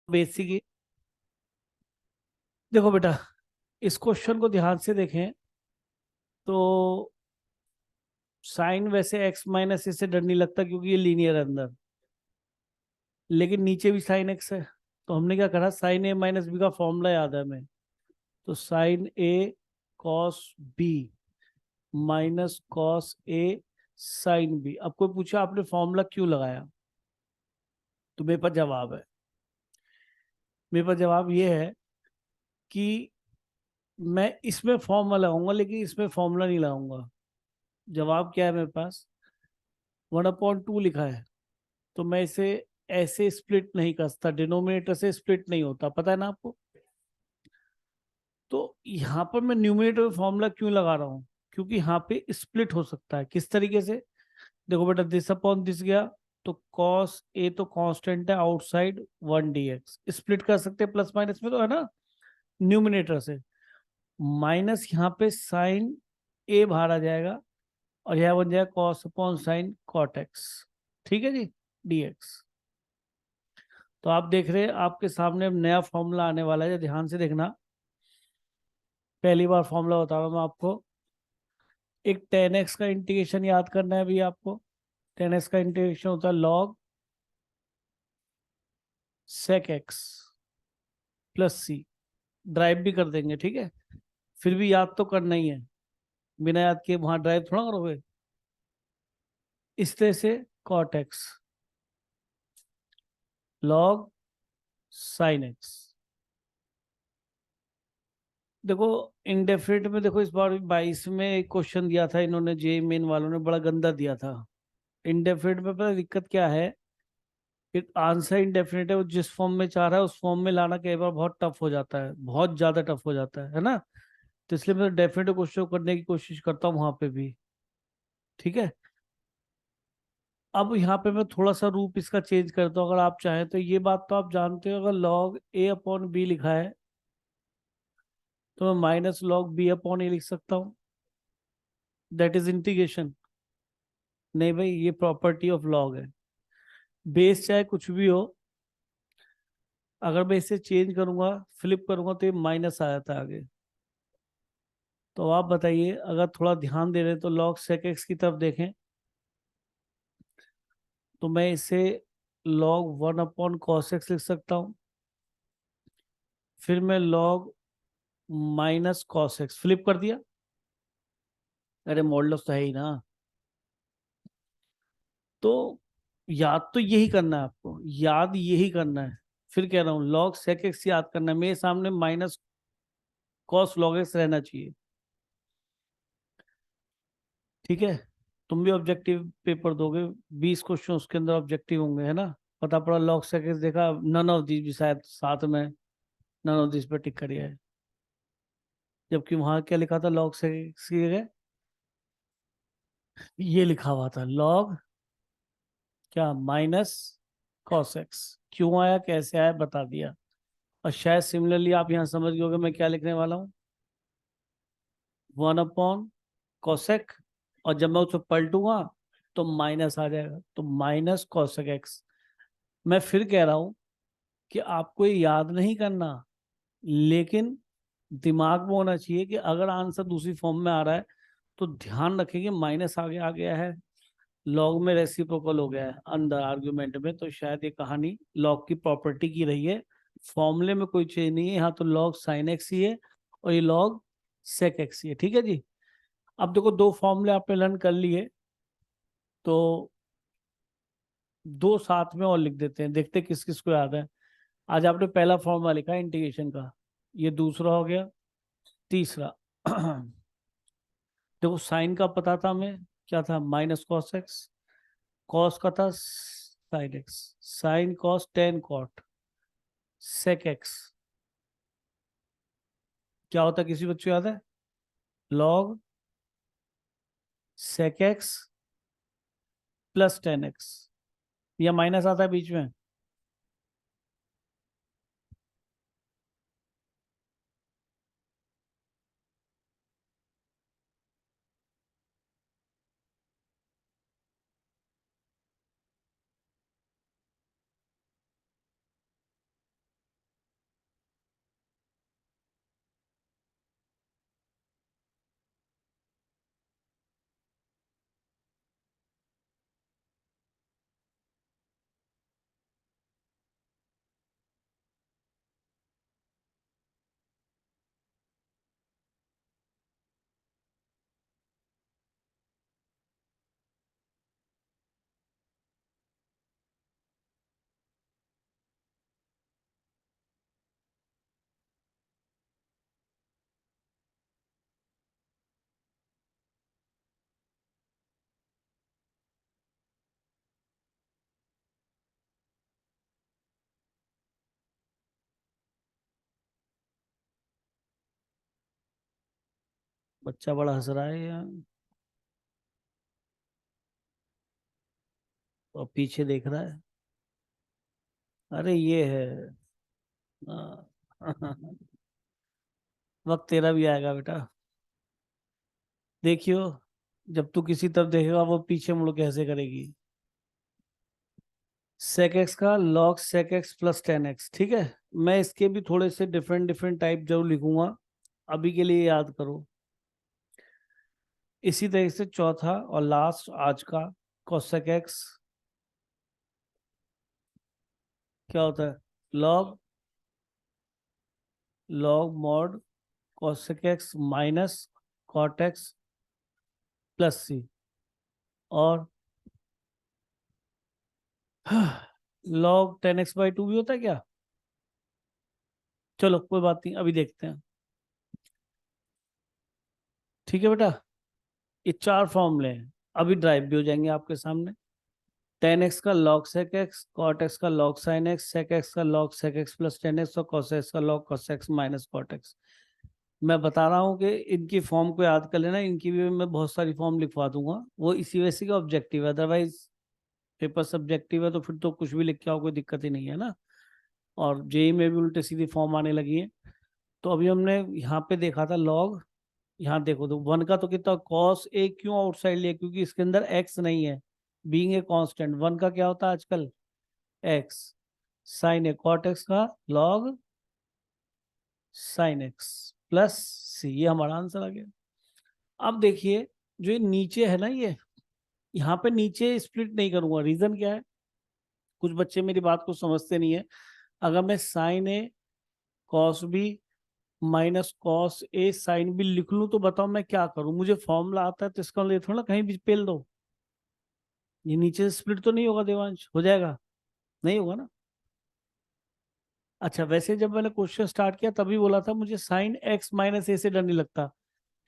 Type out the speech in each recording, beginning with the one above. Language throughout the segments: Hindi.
बेसिक। देखो बेटा, इस क्वेश्चन को ध्यान से देखें तो साइन वैसे एक्स माइनस इससे डर नहीं लगता क्योंकि ये लीनियर है अंदर, लेकिन नीचे भी साइन एक्स है। तो हमने क्या करा, साइन ए माइनस बी का फॉर्मूला याद है हमें। तो sign A cos B minus cos A sine B. अब कोई पूछा आपने फॉर्मूला क्यों लगाया, तो मेरे पास जवाब है। मेरे पास जवाब ये है कि मैं इसमें फॉर्मूला लगाऊंगा लेकिन इसमें फॉर्मूला नहीं लगाऊंगा। जवाब क्या है मेरे पास, 1/2 लिखा है। तो मैं इसे ऐसे स्प्लिट नहीं कर सकता, डिनोमिनेटर से स्प्लिट नहीं होता, पता है ना आपको। तो यहाँ पर मैं न्यूमिनेटर में फॉर्मूला क्यों लगा रहा हूँ, क्योंकि यहाँ पे स्प्लिट हो सकता है। किस तरीके से, देखो बेटा, दिस अपॉन दिस गया तो कॉस ए तो कांस्टेंट है आउटसाइड 1 dx, स्प्लिट कर सकते हैं प्लस माइनस में, तो है ना, न्यूमिनेटर से। माइनस यहाँ पे साइन ए बाहर आ जाएगा और यह बन जाएगा cos upon sine cot X. ठीक है जी, dx। तो आप देख रहे हैं आपके सामने अब नया फॉर्मूला आने वाला है, ध्यान से देखना। पहली बार फॉर्मूला बता रहा हूं मैं आपको। एक 10x का इंटीग्रेशन याद करना है अभी आपको। 10x का इंटीग्रेशन होता है log sec x प्लस सी। ड्राइव भी कर देंगे, ठीक है, फिर भी याद तो करना ही है। बिना याद किए वहां ड्राइव थोड़ा करोगे। इस तरह से cot x log sin x। देखो, इंडेफिनिट में देखो, इस बार 22 में एक क्वेश्चन दिया था इन्होंने, जे मेन वालों ने बड़ा गंदा दिया था। इंडेफिनिट में पता दिक्कत क्या है, एक आंसर इंडेफिनिट है, वो जिस फॉर्म में चाह रहा है उस फॉर्म में लाना कई बार बहुत टफ हो जाता है, बहुत ज्यादा टफ हो जाता है ना। तो इसलिए मैं डेफिनेट क्वेश्चन करने की कोशिश करता हूँ वहां पे भी। ठीक है। अब यहाँ पे मैं थोड़ा सा रूप इसका चेंज करता हूँ, अगर आप चाहें तो। ये बात तो आप जानते हो, अगर लॉग ए अपॉन बी लिखा है तो मैं माइनस लॉग बी अपॉन ए लिख सकता हूँ। That is integration. नहीं भाई, ये प्रॉपर्टी ऑफ लॉग है। बेस चाहे कुछ भी हो, अगर मैं इसे चेंज करूंगा, फ्लिप करूंगा, तो ये माइनस आ जाता है आगे। तो आप बताइए, अगर थोड़ा ध्यान दे रहे हैं तो log sec x की तरफ देखें, तो मैं इसे log 1/cos x लिख सकता हूँ। फिर मैं log minus cos x flip कर दिया। अरे मॉडल्स तो है ही ना। तो याद तो यही करना है आपको, याद यही करना है। फिर कह रहा हूँ log sec x याद करना है, मेरे सामने माइनस कॉस log x रहना चाहिए। ठीक है। तुम भी ऑब्जेक्टिव पेपर दोगे, 20 क्वेश्चन उसके अंदर ऑब्जेक्टिव होंगे, है ना। पता पड़ा लॉग सेकेंड देखा, नन ऑफ दिस भी शायद साथ में नन ऑफ दिस पे टिक करिए है। जबकि वहां क्या लिखा था लॉग सेकेंड की जगह, ये लिखा हुआ था लॉग क्या, माइनस कॉस एक्स। क्यों आया कैसे आया बता दिया। और शायद सिमिलरली आप यहाँ समझ गए होगे मैं क्या लिखने वाला हूँ, 1/कोसेक। और जब मैं उसको पलटूंगा तो माइनस आ जाएगा, तो माइनस कॉसेक एक्स। मैं फिर कह रहा हूँ कि आपको ये याद नहीं करना, लेकिन दिमाग में होना चाहिए कि अगर आंसर दूसरी फॉर्म में आ रहा है तो ध्यान रखेंगे माइनस आगे आ गया है, लॉग में रेसिप्रोकल हो गया है अंदर आर्गुमेंट में, तो शायद ये कहानी लॉग की प्रॉपर्टी की रही है। फॉर्मूले में कोई चेंज नहीं है, यहाँ तो लॉग साइन एक्स ही है और ये लॉग सेक एक्स ही है। ठीक है जी। अब देखो, दो फॉर्मूले आपने लर्न कर लिए, तो दो साथ में और लिख देते हैं, देखते किस किस को याद है। आज आपने पहला फॉर्मूला लिखा है इंटीग्रेशन का, ये दूसरा हो गया। तीसरा देखो, साइन का पता था हमें, क्या था, माइनस कॉस एक्स। कॉस का था sine X, sine cos tan cot sec X. क्या होता है किसी बच्चों याद है, log sec X plus 10x, या माइनस आता है बीच में। बच्चा बड़ा हंस रहा है यार, और पीछे देख रहा है। अरे ये है। हाँ। वक्त तेरा भी आएगा बेटा, देखियो। जब तू किसी तरफ देखेगा वो पीछे मुड़ के ऐसे करेगी। sec x का log sec x plus 10x, ठीक है। मैं इसके भी थोड़े से डिफरेंट डिफरेंट टाइप जरूर लिखूंगा, अभी के लिए याद करो। इसी तरह से चौथा और लास्ट आज का cosec x क्या होता है, log log mod cosec x minus cot x plus c, और log 10x/2 भी होता है क्या? चलो कोई बात नहीं, अभी देखते हैं। ठीक है बेटा, ये चार फॉर्मूले हैं, अभी ड्राइव भी हो जाएंगे आपके सामने। 10x का log sec x, cot x का log sin x, sec x का log sec x plus 10x और cos x का log cos x minus cot x। मैं बता रहा हूँ कि इनकी फॉर्म को याद कर लेना, इनकी भी मैं बहुत सारी फॉर्म लिखवा दूंगा, वो इसी वजह से का ऑब्जेक्टिव है, अदरवाइज पेपर सब्जेक्टिव है तो फिर तो कुछ भी लिख के आओ, कोई दिक्कत ही नहीं है ना। और जेई में भी उल्टे सीधी फॉर्म आने लगी है। तो अभी हमने यहाँ पे देखा था लॉग, यहाँ देखो तो वन का तो कितना कॉस ए क्यों आउटसाइड लिया, क्योंकि इसके अंदर एक्स नहीं है, बीइंग ए कांस्टेंट। वन का क्या होता है आजकल, एक्स। साइन ए कॉट एक्स का लॉग साइन एक्स प्लस सी, ये हमारा आंसर आ गया। अब देखिए, जो ये नीचे है ना, ये यहाँ पे नीचे स्प्लिट नहीं करूंगा, रीजन क्या है, कुछ बच्चे मेरी बात को समझते नहीं है। अगर मैं sign A cos B minus cos A sine B लिख लूं तो बताओ मैं क्या करूं, मुझे फॉर्मूला आता है तो इसका मतलब थोड़ा कहीं भी पेल दो। ये नीचे से स्प्लिट तो नहीं होगा देवांश, हो जाएगा? नहीं होगा ना। अच्छा, वैसे जब मैंने क्वेश्चन स्टार्ट किया तभी बोला था मुझे साइन एक्स माइनस ए से डर नहीं लगता,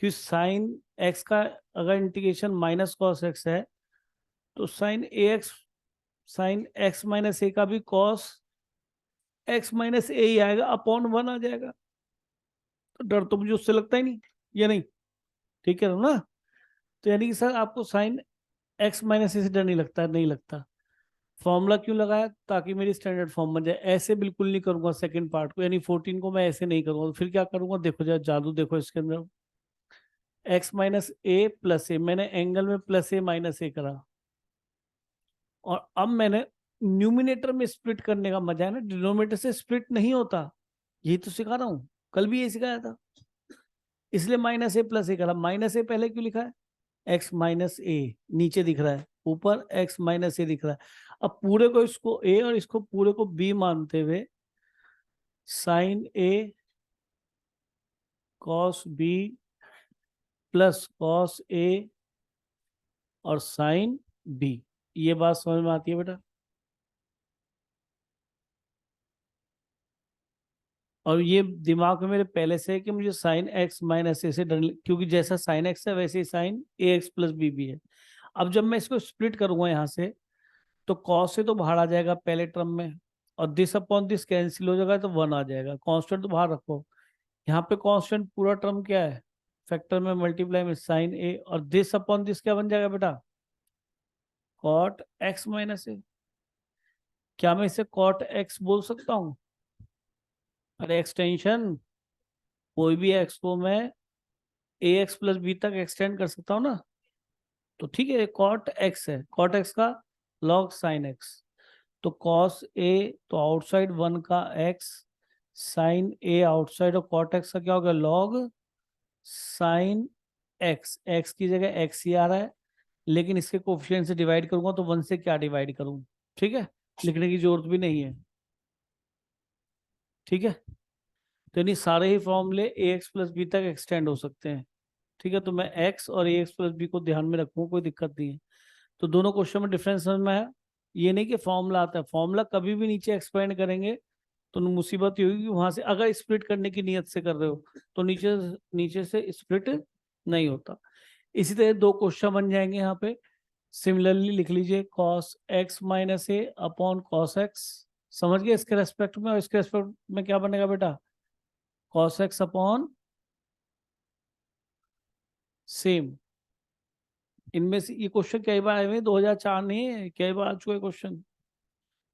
क्योंकि साइन एक्स का अगर इंटीग्रेशन माइनस कॉस एक्स है तो साइन ए एक्स, साइन एक्स माइनस ए का भी कॉस एक्स माइनस ए ही आएगा, अपॉन वन आ जाएगा। तो डर तो मुझे उससे लगता ही नहीं, ये नहीं, ठीक है ना। तो यानी कि सर आपको साइन एक्स माइनस ए से डर नहीं लगता, नहीं लगता। फॉर्मूला क्यों लगाया, ताकि मेरी स्टैंडर्ड फॉर्म बन जाए। ऐसे बिल्कुल नहीं करूंगा सेकंड पार्ट को, यानी 14 को मैं ऐसे नहीं करूंगा, तो फिर क्या करूंगा, देखो जरा जादू देखो इसके अंदर। एक्स माइनस ए प्लस ए, मैंने एंगल में प्लस ए माइनस ए करा, और अब मैंने न्यूमिनेटर में स्प्लिट करने का मजा है ना, डिनोमिनेटर से स्प्लिट नहीं होता, यही तो सिखा रहा हूँ, कल भी यही सिखाया था। इसलिए माइनस ए प्लस ए करा, माइनस ए पहले क्यों लिखा है, एक्स माइनस ए नीचे दिख रहा है, ऊपर एक्स माइनस ए दिख रहा है। अब पूरे को इसको ए और इसको पूरे को बी मानते हुए sign A cos B plus cos ए और साइन बी, ये बात समझ में आती है बेटा? और ये दिमाग में मेरे पहले से है कि मुझे साइन एक्स माइनस ए से डर, क्योंकि जैसा साइन एक्स है वैसे ही साइन ए एक्स प्लस बी भी है। अब जब मैं इसको स्प्लिट करूंगा यहाँ से, तो कॉस से तो बाहर आ जाएगा पहले टर्म में, और दिस अपॉन दिस कैंसिल हो जाएगा तो वन आ जाएगा, कांस्टेंट तो बाहर रखो। यहाँ पे कांस्टेंट पूरा टर्म क्या है, फैक्टर में मल्टीप्लाई में साइन ए, और दिस अपॉन दिस क्या बन जाएगा बेटा, कॉट एक्स माइनस ए। क्या मैं इसे कॉट एक्स बोल सकता हूँ? अरे एक्सटेंशन, कोई भी एक्स को मैं ए एक्स प्लस बी तक एक्सटेंड कर सकता हूँ ना। तो ठीक है, कॉट एक्स है, कॉट एक्स का लॉग साइन एक्स, तो कॉस ए तो आउटसाइड वन का एक्स, साइन ए आउटसाइड, और कॉट एक्स का क्या होगा, लॉग साइन एक्स, एक्स की जगह एक्स ही आ रहा है, लेकिन इसके कोफिशिएंट से डिवाइड करूंगा तो वन से क्या डिवाइड करूं, ठीक है, लिखने की जरूरत भी नहीं है। ठीक है, तो यानी सारे ही फॉर्मूले ए एक्स प्लस बी तक एक्सटेंड हो सकते हैं। ठीक है, तो मैं एक्स और ए एक्स प्लस बी को ध्यान में रखूंगा, कोई दिक्कत नहीं है। तो दोनों क्वेश्चन में डिफरेंस समझ में आया। ये नहीं कि फॉर्मूला आता है, फॉर्मूला कभी भी नीचे एक्सपेंड करेंगे तो मुसीबत ये होगी कि वहां से अगर स्प्लिट करने की नियत से कर रहे हो तो नीचे नीचे से स्प्लिट नहीं होता। इसी तरह दो क्वेश्चन बन जाएंगे यहाँ पे, सिमिलरली लिख लीजिए कॉस एक्स माइनस ए अपॉन कॉस एक्स, समझ गए इसके रेस्पेक्ट में, और इसके रेस्पेक्ट में क्या बनेगा बेटा, कॉस एक्स अपॉन सेम। इनमें से ये क्वेश्चन कई बार आए हुए हैं, 2004 नहीं है, कई बार आ चुका है क्वेश्चन।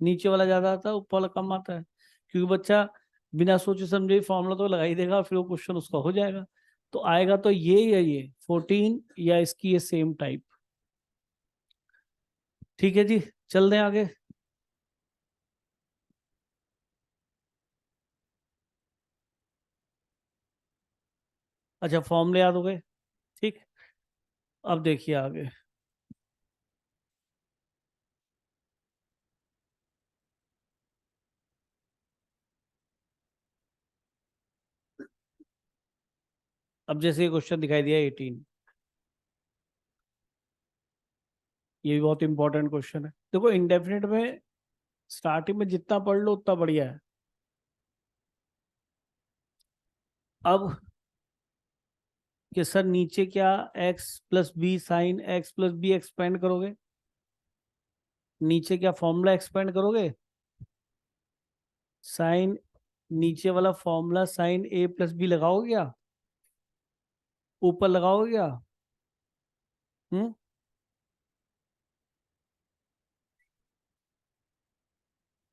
नीचे वाला ज्यादा आता है, ऊपर वाला कम आता है, क्योंकि बच्चा बिना सोचे समझे फॉर्मूला तो लगा ही देगा, फिर वो क्वेश्चन उसका हो जाएगा। तो आएगा तो ये या ये 14 या इसकी ये सेम टाइप। ठीक है जी, चल दें आगे। अच्छा, फॉर्मूले याद हो गए, ठीक। अब देखिए आगे। अब जैसे ये क्वेश्चन दिखाई दिया 18, ये भी बहुत इंपॉर्टेंट क्वेश्चन है। देखो इंडेफिनिट में स्टार्टिंग में जितना पढ़ लो उतना बढ़िया है। अब कि सर नीचे क्या x plus B sine x plus B expand करोगे, नीचे क्या फॉर्मूला एक्सपेंड करोगे, साइन, नीचे वाला formula sine A plus B लगाओगे क्या, ऊपर लगाओगे क्या? हम्म।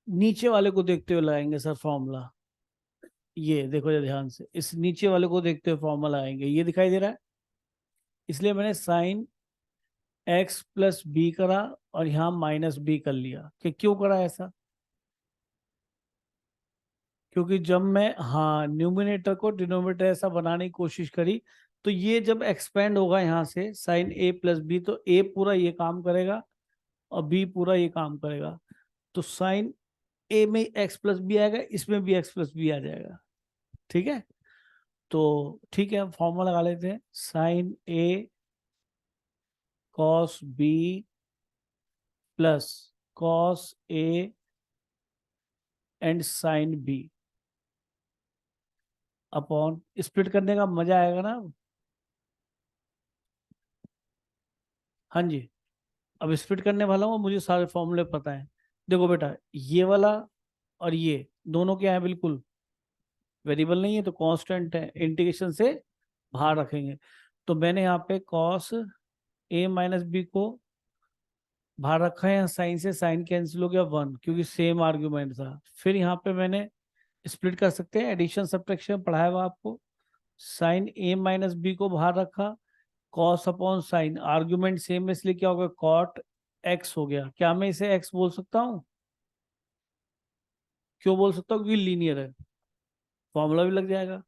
नीचे वाले को देखते हुए लगाएंगे सर फॉर्मूला। ये देखो ये ध्यान से, इस नीचे वाले को देखते हुए फॉर्मूला लगाएंगे, ये दिखाई दे रहा है, इसलिए मैंने साइन एक्स प्लस बी करा और यहाँ माइनस बी कर लिया। कि क्यों करा ऐसा? क्योंकि जब मैं, हाँ, न्यूमिनेटर को डिनोमिनेटर ऐसा बनाने की कोशिश करी, तो ये जब एक्सपेंड होगा यहाँ से साइन ए प्लस बी, तो ए पूरा ये काम करेगा और बी पूरा ये काम करेगा। तो साइन ए में एक्स प्लस बी आएगा, इसमें भी एक्स प्लस बी आ जाएगा। ठीक है, तो ठीक है, फॉर्मूला लगा लेते हैं, sine A cos B plus cos A and sine B upon, split करने का मजा आएगा ना। हाँ जी, अब स्प्लिट करने वाला हूँ, मुझे सारे फॉर्मूले पता है। देखो बेटा, ये वाला और ये दोनों क्या है, बिल्कुल वेरिएबल नहीं है, तो कांस्टेंट है, इंटीग्रेशन से बाहर रखेंगे। तो मैंने यहाँ पे कॉस ए माइनस बी को बाहर रखा है, यहाँ साइन से साइन कैंसिल हो गया 1, क्योंकि सेम आर्ग्यूमेंट था। फिर यहाँ पे मैंने स्प्लिट कर सकते हैं, एडिशन सब्ट्रैक्शन पढ़ाया हुआ आपको। साइन ए माइनस बी को बाहर रखा, cos upon sign, argument same है, इसलिए क्या होगा, कॉट एक्स हो गया। क्या मैं इसे एक्स बोल सकता हूँ? क्यों बोल सकता हूँ? क्योंकि लीनियर है, फॉर्मूला भी लग जाएगा।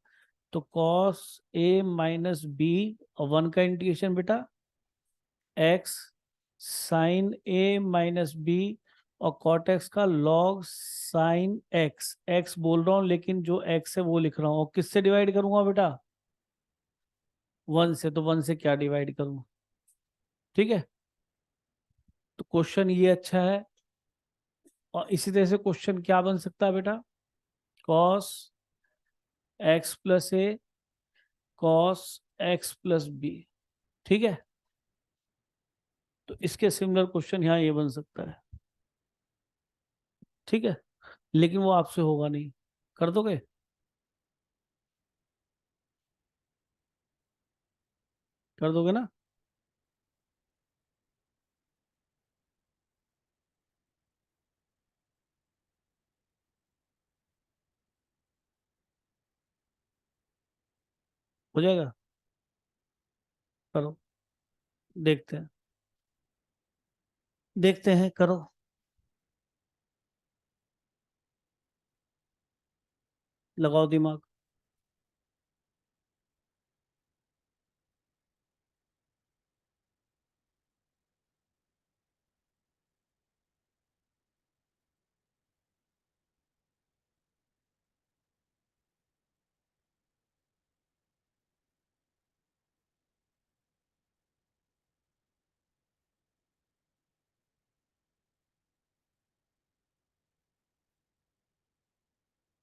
तो कॉस ए माइनस बी और 1 का इंटीग्रेशन बेटा एक्स, साइन ए माइनस बी और कॉट एक्स का लॉग साइन एक्स। एक्स बोल रहा हूँ लेकिन जो एक्स है वो लिख रहा हूँ, और किससे डिवाइड करूंगा बेटा? 1 से। तो 1 से क्या डिवाइड करूँ? ठीक है, तो क्वेश्चन ये अच्छा है। और इसी तरह से क्वेश्चन क्या बन सकता है बेटा, कॉस एक्स प्लस ए कॉस एक्स प्लस बी। ठीक है, तो इसके सिमिलर क्वेश्चन यहाँ ये बन सकता है। ठीक है, लेकिन वो आपसे होगा नहीं, कर दोगे? कर दोगे ना? हो जाएगा, करो, देखते हैं, देखते हैं, करो। लगाओ दिमाग।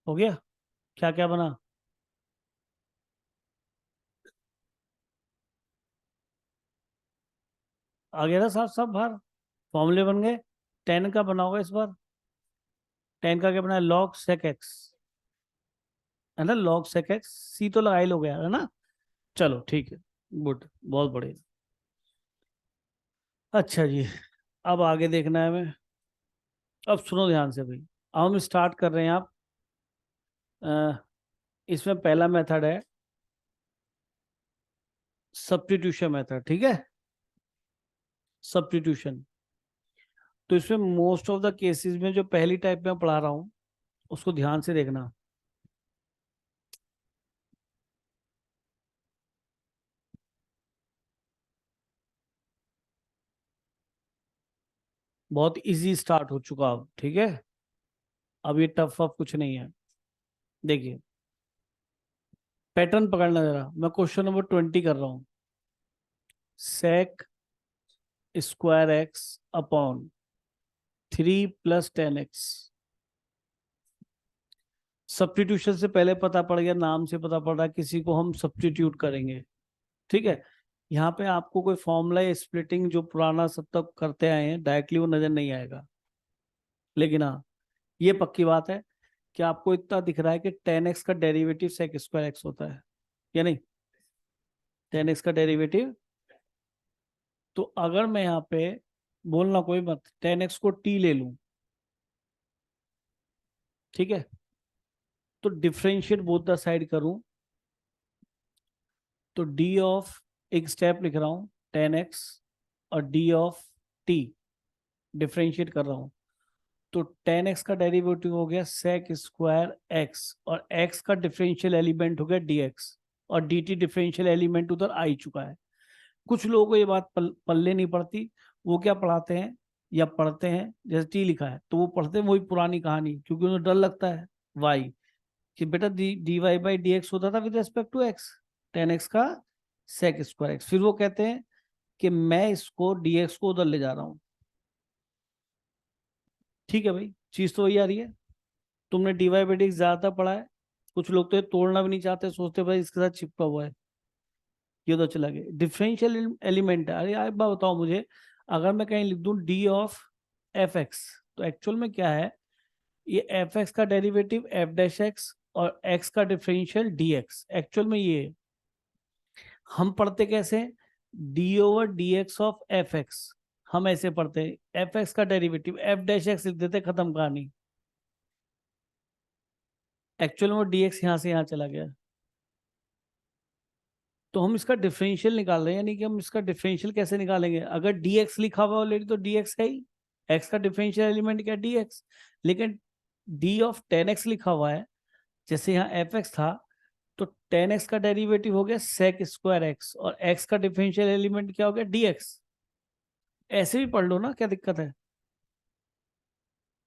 हो गया, क्या क्या बना? आ गया ना साफ साफ बाहर, फॉर्मूले बन गए। 10 का बना होगा इस बार। 10 का क्या बना है, लॉग सेक एक्स, है ना, लॉग सेक एक्स, सी तो लगा ही लोगे यार, है ना। चलो ठीक है, गुड, बहुत बढ़िया। अच्छा जी, अब आगे देखना है हमें। अब सुनो ध्यान से भाई, अब हम स्टार्ट कर रहे हैं। आप इसमें पहला मेथड है सब्स्टिट्यूशन मेथड, ठीक है। सब्स्टिट्यूशन, तो इसमें मोस्ट ऑफ द केसेस में जो पहली टाइप में पढ़ा रहा हूं उसको ध्यान से देखना। बहुत इजी स्टार्ट हो चुका अब, ठीक है। अब ये टफ अब कुछ नहीं है। देखिए, पैटर्न पकड़ना जरा। मैं क्वेश्चन नंबर 20 कर रहा हूँ। Sec square X upon 3 + 10x। Substitution से पहले पता पड़ गया, नाम से पता पड़ रहा है किसी को हम सब्स्टिट्यूट करेंगे, ठीक है। यहाँ पे आपको कोई फॉर्मूला या स्प्लिटिंग जो पुराना सब तक करते आए हैं डायरेक्टली वो नजर नहीं आएगा। लेकिन हाँ, ये पक्की बात है कि आपको इतना दिख रहा है कि 10x का डेरिवेटिव सेक स्क्वायर एक्स होता है या नहीं। 10x का डेरिवेटिव, तो अगर मैं यहाँ पे, बोलना कोई मत, 10x को t ले लूं, ठीक है, तो डिफरेंशिएट बोथ द साइड करूं, तो d ऑफ, एक स्टेप लिख रहा हूं, 10x और d ऑफ t, डिफरेंशिएट कर रहा हूं, तो 10x का डेरिवेटिव हो गया सेक स्क्वायर x, और x का डिफरेंशियल एलिमेंट हो गया dx, और dt डिफरेंशियल एलिमेंट उधर आ ही चुका है। कुछ लोगों को ये बात पल्ले नहीं पड़ती। वो क्या पढ़ाते हैं या पढ़ते हैं, जैसे टी लिखा है तो वो पढ़ते हैं वही पुरानी कहानी, क्योंकि उन्हें डर लगता है वाई, कि बेटा D Y by D X होता था with respect to x, 10x का सेक स्क्वायर एक्स। फिर वो कहते हैं कि मैं इसको dx को उधर ले जा रहा हूँ। ठीक है भाई, चीज तो वही आ रही है। तुमने D Y by D X ज्यादातर पढ़ा है। कुछ लोग तो ये तोड़ना भी नहीं चाहते, सोचते भाई इसके साथ चिपका हुआ है, ये तो चला गया। डिफरेंशियल एलिमेंट है। अरे यार एक बात बताओ मुझे, अगर मैं कहीं लिख दूं डी ऑफ एफ एक्स, तो एक्चुअल में क्या है, ये एफ एक्स का डेरिवेटिव एफ डैश एक्स और एक्स का डिफरेंशियल डी एक्स, एक्चुअल में ये है। हम पढ़ते कैसे, D over D x of F x, हम ऐसे पढ़ते हैं एफ एक्स का डेरिवेटिव एफ डैश एक्स लिख देते, खत्म कहानी। एक्चुअल में डी एक्स यहाँ से यहाँ चला गया, तो हम इसका डिफरेंशियल निकाल रहे हैं। यानी कि हम इसका डिफरेंशियल कैसे निकालेंगे, अगर डी एक्स लिखा हुआ ऑलरेडी तो डी एक्स है ही, एक्स का डिफरेंशियल एलिमेंट क्या डी एक्स। लेकिन डी ऑफ 10x लिखा हुआ है, जैसे यहाँ एफ एक्स था, तो 10x का डेरिवेटिव हो गया सेक स्क्वायर एक्स, और x का डिफरेंशियल एलिमेंट क्या हो गया dx। ऐसे भी पढ़ लो ना, क्या दिक्कत है।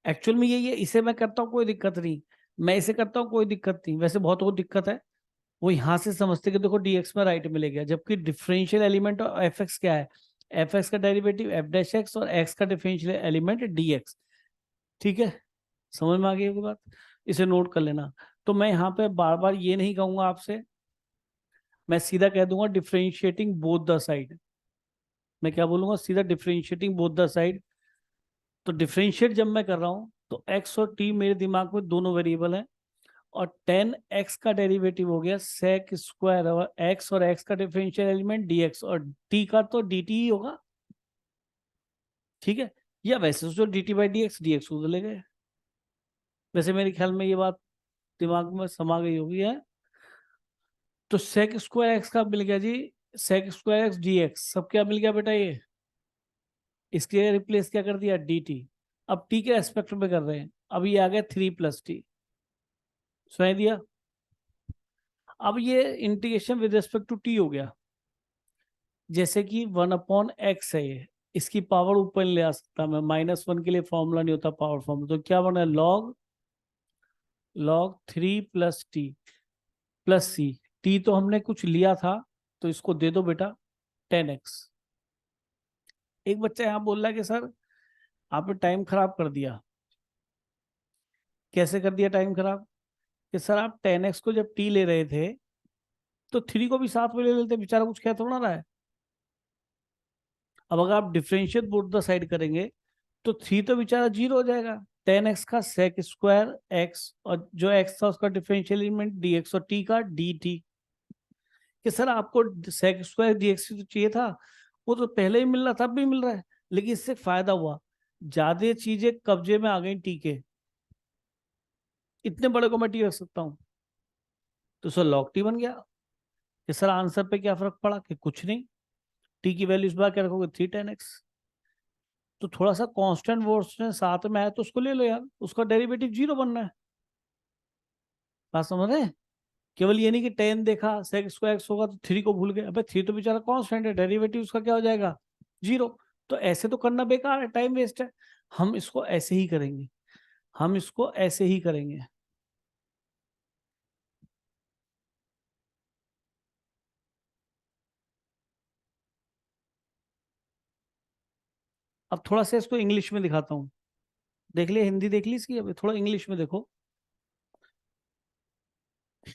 एक्चुअल में ये इसे मैं करता हूँ कोई दिक्कत नहीं, मैं इसे करता हूँ कोई दिक्कत नहीं, वैसे बहुत दिक्कत है। वो यहां से समझते कि देखो dx में राइट मिलेगा, जबकि differential element of F x क्या है, एफ एक्स का डेरिवेटिव एफ डैश एक्स और एक्स का डिफरेंशियल एलिमेंट dx। ठीक है, समझ में आ गई ये बात, इसे नोट कर लेना। तो मैं यहाँ पे बार बार ये नहीं कहूंगा आपसे, मैं सीधा कह दूंगा डिफरेंशिएटिंग बोथ द साइड। मैं क्या बोलूंगा सीधा, डिफरेंशिएटिंग बोथ द साइड। तो डिफरेंशिएट जब मैं कर रहा हूँ तो x और t मेरे दिमाग में दोनों वेरिएबल हैं, और 10x का डेरिवेटिव हो गया सेक स्क्वायर और x, और x का डिफरेंशियल एलिमेंट dx, और t का तो dt ही होगा, ठीक है। या वैसे सोचो dt by D X, D x उधर ले गए। वैसे मेरे ख्याल में ये बात दिमाग में समा गई होगी है। तो सेक स्क्वायर एक्स का मिल गया जी, sec square X D X, सब क्या मिल गया बेटा ये, इसके रिप्लेस क्या कर दिया डी टी। अब टी के एस्पेक्ट में कर रहे हैं, अब ये आ गया 3 + t, सुनाई दिया। अब ये integration with respect to T हो गया, जैसे कि 1/x है ये, इसकी पावर ऊपर ले आ सकता मैं, -1 के लिए फॉर्मूला नहीं होता पावर फॉर्मूला, तो क्या बना log 3 + t + c। टी तो हमने कुछ लिया था, तो इसको दे दो बेटा 10x। एक बच्चा यहाँ बोल रहा है कि सर आपने टाइम खराब कर दिया। कैसे कर दिया टाइम खराब, कि सर आप 10x को जब t ले रहे थे तो 3 को भी साथ में ले लेते, बेचारा कुछ कह थोड़ा रहा है। अब अगर आप डिफरेंशिएट बोथ द साइड करेंगे तो 3 तो बेचारा 0 हो जाएगा, 10x का सेक स्क्वायर एक्स, और जो x था उसका डिफरेंशियल एलिमेंट dx, और t का dt। कि सर आपको सेक स्क्वायर dx तो चाहिए था, वो तो पहले ही मिल रहा था, अब भी मिल रहा है, लेकिन इससे फायदा हुआ, ज्यादा चीजें कब्जे में आ गई टी के, इतने बड़े को मैं टी रख सकता हूँ, तो सर लॉग टी बन गया। कि सर आंसर पे क्या फर्क पड़ा, कि कुछ नहीं, टी की वैल्यू इस बार क्या रखोगे 3 10x। तो थोड़ा सा कांस्टेंट वर्ड साथ में है तो उसको ले लो यार, उसका डेरिवेटिव 0 बनना है। बात समझ रहे हैं? केवल ये नहीं कि 10 देखा सेक स्क्वायर एक्स होगा तो 3 को भूल गए, अबे 3 तो बेचारा कांस्टेंट है, डेरिवेटिव उसका क्या हो जाएगा 0। तो ऐसे तो करना बेकार है, टाइम वेस्ट है। हम इसको ऐसे ही करेंगे, हम इसको ऐसे ही करेंगे। अब थोड़ा सा इसको इंग्लिश में दिखाता हूँ, देख लिया हिंदी देख ली इसकी, अब थोड़ा इंग्लिश में देखो,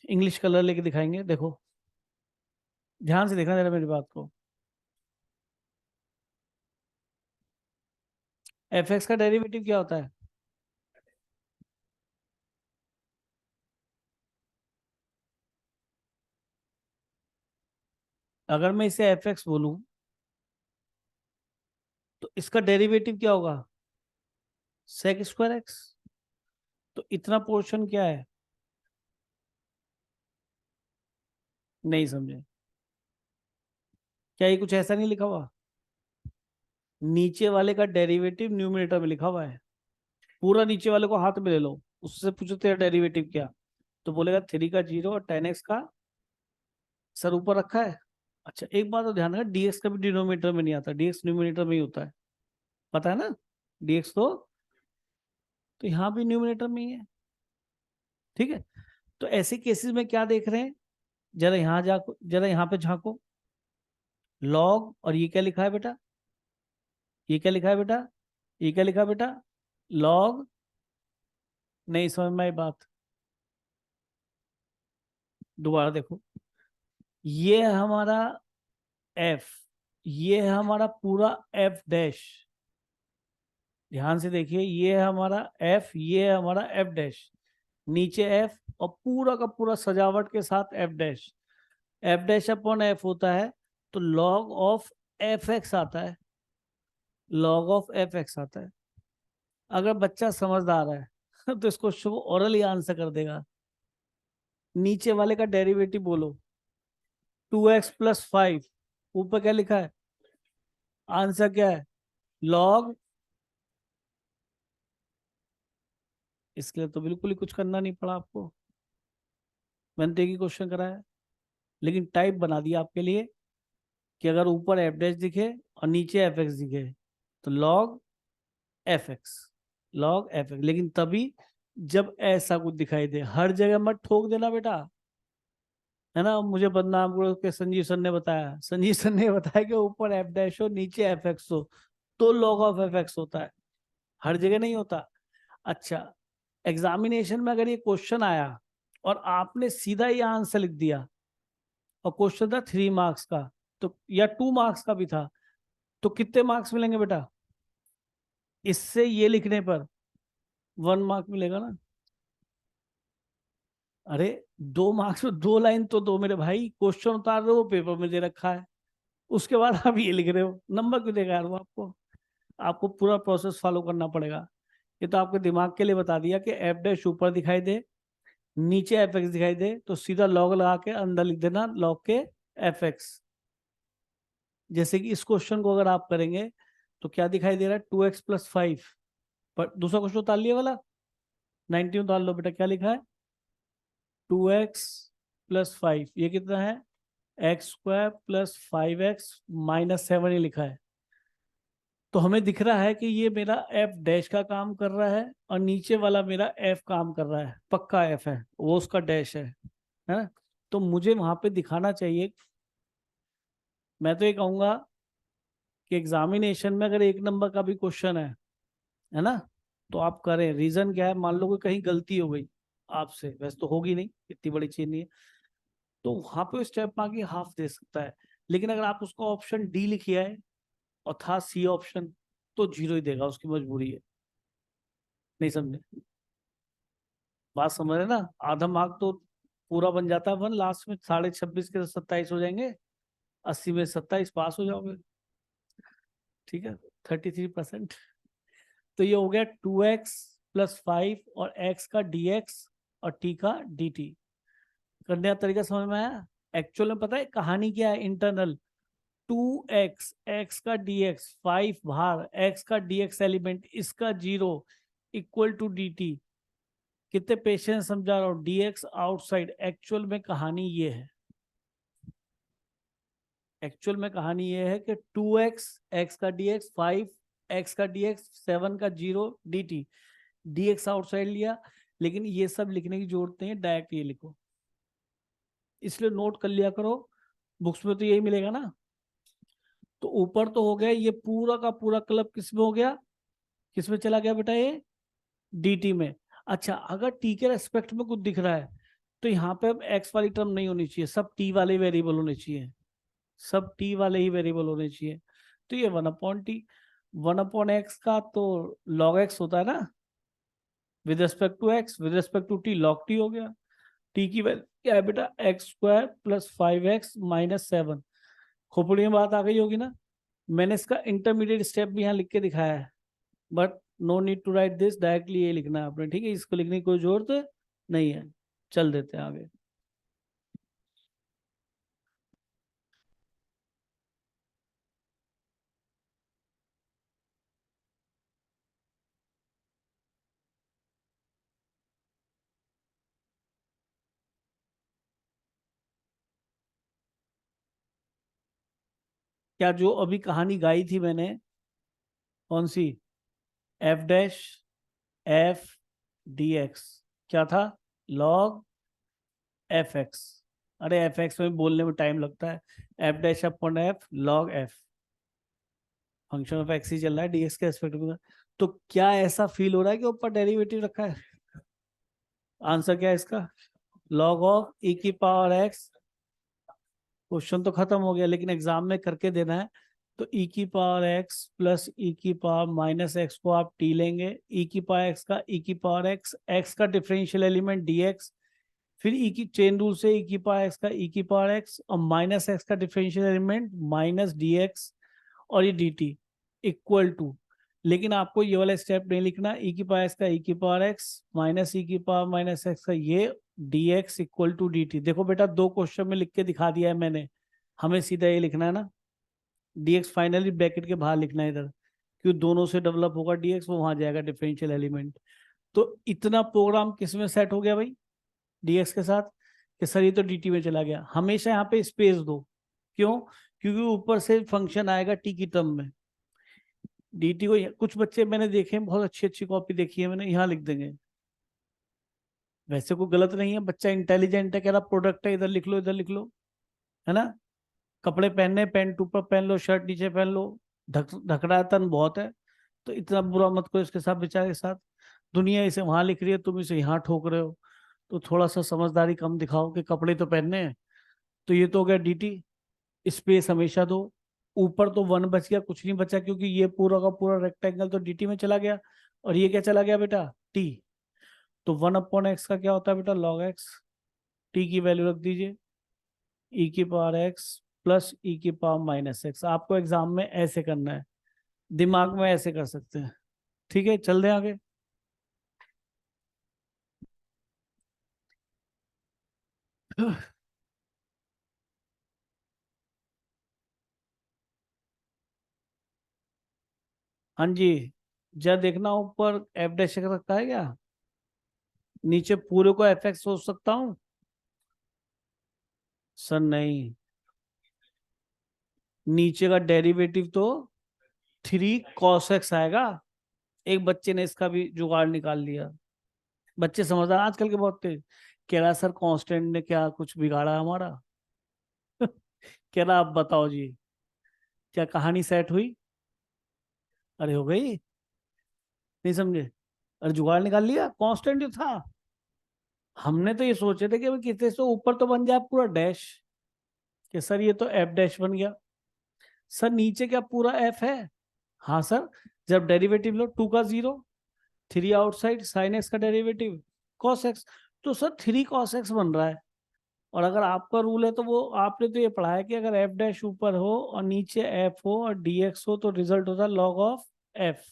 इंग्लिश कलर लेके दिखाएंगे, देखो ध्यान से देखना जरा मेरी बात को। एफ एक्स का डेरिवेटिव क्या होता है? अगर मैं इसे एफ एक्स बोलूं तो इसका डेरिवेटिव क्या होगा, सेक स्क्वायर एक्स। तो इतना पोर्शन क्या है, नहीं समझे? क्या ये कुछ ऐसा नहीं लिखा हुआ, नीचे वाले का डेरिवेटिव न्यूमरेटर में लिखा हुआ है, पूरा नीचे वाले को हाथ में ले लो, उससे पूछो तेरा डेरिवेटिव क्या, तो बोलेगा 3 का 0 और 10x का सर ऊपर रखा है। अच्छा एक बात तो ध्यान रखना, डीएक्स कभी डिनोमिनेटर में नहीं आता, डीएक्स न्यूमरेटर में ही होता है, पता है ना, डीएक्स तो यहाँ भी न्यूमरेटर में ही है, ठीक है। तो ऐसे केसेस में क्या देख रहे हैं, जरा यहाँ जाको, जरा यहाँ पे झांको, लॉग, और ये क्या लिखा है बेटा, ये क्या लिखा है बेटा, ये क्या लिखा है बेटा, लॉग, नहीं समझ में आई बात, दोबारा देखो, ये है हमारा एफ, ये है हमारा पूरा एफ डैश, ध्यान से देखिए, ये है हमारा एफ, ये है हमारा एफ डैश, नीचे एफ, और पूरा का पूरा सजावट के साथ एफ डैश अपॉन एफ होता है, तो लॉग ऑफ एफ एक्स आता है, लॉग ऑफ एफ एक्स आता है। अगर बच्चा समझदार है तो इसको शो ओरल ही आंसर कर देगा। नीचे वाले का डेरिवेटिव बोलो, 2x+5, ऊपर क्या लिखा है, आंसर क्या है, लॉग, इसके लिए तो बिल्कुल ही कुछ करना नहीं पड़ा आपको, मैंने तो एक ही क्वेश्चन कराया, लेकिन टाइप बना दिया आपके लिए कि अगर ऊपर एफ डैश दिखे और नीचे एफ एक्स दिखे तो log F x, log F x, लेकिन तभी जब ऐसा कुछ दिखाई दे, हर जगह मत ठोक देना बेटा, है ना, मुझे बदनाम करो के संजीव सर ने बताया, संजीव सर ने बताया कि ऊपर एफ डैश हो नीचे एफ एक्स हो तो लॉग ऑफ एफ एक्स होता है, हर जगह नहीं होता। अच्छा, एग्जामिनेशन में अगर ये क्वेश्चन आया और आपने सीधा ये आंसर लिख दिया, और क्वेश्चन था 3 मार्क्स का, तो या 2 मार्क्स का भी था, तो कितने मार्क्स मिलेंगे बेटा, इससे ये लिखने पर 1 मार्क मिलेगा ना। अरे 2 मार्क्स में 2 लाइन तो दो मेरे भाई, क्वेश्चन उतार रहे हो पेपर में दे रखा है, उसके बाद आप ये लिख रहे हो, नंबर क्यों देगा यार वो आपको, आपको पूरा प्रोसेस फॉलो करना पड़ेगा। ये तो आपके दिमाग के लिए बता दिया कि एफ डैश ऊपर दिखाई दे, नीचे एफ एक्स दिखाई दे, तो सीधा लॉग लगा के अंदर लिख देना लॉग के एफ एक्स। जैसे कि इस क्वेश्चन को अगर आप करेंगे तो क्या दिखाई दे रहा है, 2x+5, पर दूसरा क्वेश्चन उतार लिया वाला, 19 उतार लो बेटा, क्या लिखा है 2x+5, ये कितना है x² + 5x - 7 ही लिखा है। तो हमें दिख रहा है कि ये मेरा एफ डैश का काम कर रहा है और नीचे वाला मेरा एफ काम कर रहा है, पक्का एफ है वो उसका डैश है ना। तो मुझे वहां पे दिखाना चाहिए, मैं तो ये कहूंगा कि एग्जामिनेशन में अगर 1 नंबर का भी क्वेश्चन है ना, तो आप करें, रीजन क्या है, मान लो कि कहीं गलती हो गई आपसे, वैसे तो होगी नहीं, इतनी बड़ी चीज नहीं है, तो वहां पे स्टेप आगे हाफ दे सकता है, लेकिन अगर आप उसका ऑप्शन डी लिखिए है और था सी ऑप्शन, तो 0 ही देगा, उसकी मजबूरी है। नहीं समझे? बात समझ रहे ना, आधा मार्क तो पूरा बन जाता है 1, लास्ट में 26.5 के 27 हो जाएंगे, 80 में 27 पास हो जाओगे। ठीक है, 33%। तो ये हो गया 2x + 5 और x का dx और t का dt। करने का तरीका समझ में आया? एक्चुअल में पता है कहानी क्या है? इंटरनल 2x, x का dx, 5 बाहर, x का dx एलिमेंट, इसका 0 इक्वल टू dt। कितने पेशेंस समझा रहा हूँ, dx आउटसाइड। एक्चुअल में कहानी ये है, एक्चुअल में कहानी ये है कि 2x, x का dx 5, x का dx 7 का 0 dt। dx आउटसाइड लिया, लेकिन ये सब लिखने की जरूरत नहीं है, डायरेक्ट ये लिखो। इसलिए नोट कर लिया करो, बुक्स में तो यही मिलेगा ना। तो ऊपर तो हो गया, ये पूरा का पूरा क्लब किस में हो गया, किस में चला गया बेटा? ये dt में। अच्छा, अगर t के रेस्पेक्ट में कुछ दिख रहा है तो यहाँ पे अब x वाली टर्म नहीं होनी चाहिए, सब t वाले वेरिएबल होने चाहिए, सब t वाले ही वेरिएबल होने चाहिए। तो ये 1/t, 1/x का तो log x होता है ना, with respect to x, with respect to t log t हो गया। t की वैल्यू क्या है बेटा? x² + 5x - 7। खोपड़ी में बात आ गई होगी ना। मैंने इसका इंटरमीडिएट स्टेप भी यहाँ लिख के दिखाया है, but no need to write this, directly ये लिखना है आपने। ठीक है, इसको लिखने की कोई जरूरत नहीं है। चल देते हैं आगे। क्या जो अभी कहानी गाई थी मैंने, कौन सी? f'(f)(dx) क्या था? log fx। अरे fx में बोलने में टाइम लगता है। f'(f) log f, function of x ही चल रहा है dx के रेस्पेक्ट में। तो क्या ऐसा फील हो रहा है कि ऊपर डेरिवेटिव रखा है? आंसर क्या है इसका? log of e⁻x। क्वेश्चन तो खत्म हो गया, लेकिन एग्जाम में करके देना है। तो e⁻x + e⁻−x को आप t लेंगे, e⁻x का e⁻x, x का डिफरेंशियल एलिमेंट dx, फिर e की चेन रूल से e⁻x का e⁻x और -x का डिफरेंशियल एलिमेंट -dx और ये dt इक्वल टू। लेकिन आपको ये वाला स्टेप नहीं लिखना, e⁻x का e⁻x -e⁻−x का ये dx इक्वल टू dt। देखो बेटा, 2 क्वेश्चन में लिख के दिखा दिया है मैंने, हमें सीधा ये लिखना है ना। dx फाइनली ब्रैकेट के बाहर लिखना है इधर, क्यों? दोनों से डेवलप होगा dx, वो वहां जाएगा डिफरेंशियल एलिमेंट। तो इतना प्रोग्राम किस में सेट हो गया भाई? dx के साथ, कि सर ये तो dt में चला गया। हमेशा यहाँ पे स्पेस दो, क्यों? क्योंकि ऊपर से फंक्शन आएगा t की टर्म में। dt को कुछ बच्चे मैंने देखे हैं, बहुत अच्छी अच्छी कॉपी देखी है मैंने, यहाँ लिख देंगे। वैसे कोई गलत नहीं है, बच्चा इंटेलिजेंट है, कह रहा प्रोडक्ट है, इधर लिख लो, इधर लिख लो, है ना। कपड़े पहनने, पैंट ऊपर पहन लो, शर्ट नीचे पहन लो, ढक रहा है तन बहुत है, तो इतना बुरा मत करो इसके साथ, बेचारे के साथ। दुनिया इसे वहां लिख रही है, तुम इसे यहाँ ठोक रहे हो, तो थोड़ा सा समझदारी कम दिखाओ कि कपड़े तो पहनने हैं। तो ये तो हो गया dt, स्पेस हमेशा दो। ऊपर तो 1 बच गया, कुछ नहीं बचा, क्योंकि ये पूरा का पूरा रेक्टेंगल तो dt में चला गया, और ये क्या चला गया बेटा? t। तो 1/x का क्या होता है बेटा? log x। t की वैल्यू रख दीजिए e⁻x + e⁻−x। आपको एग्जाम में ऐसे करना है, दिमाग में ऐसे कर सकते हैं। ठीक है, चल दें आगे। हाँ जी, जरा देखना ऊपर f' रखा है क्या? नीचे पूरे को fx सोच सकता हूँ? सर नहीं, नीचे का डेरिवेटिव तो 3 cos x आएगा। एक बच्चे ने इसका भी जुगाड़ निकाल लिया। बच्चे समझदार आजकल के बहुत तेज। कह रहा सर कांस्टेंट ने क्या कुछ बिगाड़ा हमारा? कह रहा आप बताओ जी, क्या कहानी सेट हुई? अरे हो गई, नहीं समझे? अरे जुगाड़ निकाल लिया, कांस्टेंट जो था। हमने तो ये सोचे थे कि भाई कितने से ऊपर तो बन जाए पूरा डैश, कि सर ये तो f' बन गया। सर नीचे क्या पूरा f है? हाँ सर, जब डेरिवेटिव लो 2 का 0, 3 आउटसाइड, sin x का डेरिवेटिव cos x, तो सर 3 cos x बन रहा है। और अगर आपका रूल है तो वो आपने तो ये पढ़ा है कि अगर एफ डैश ऊपर हो और नीचे एफ हो और डीएक्स हो तो रिजल्ट होता है लॉग ऑफ एफ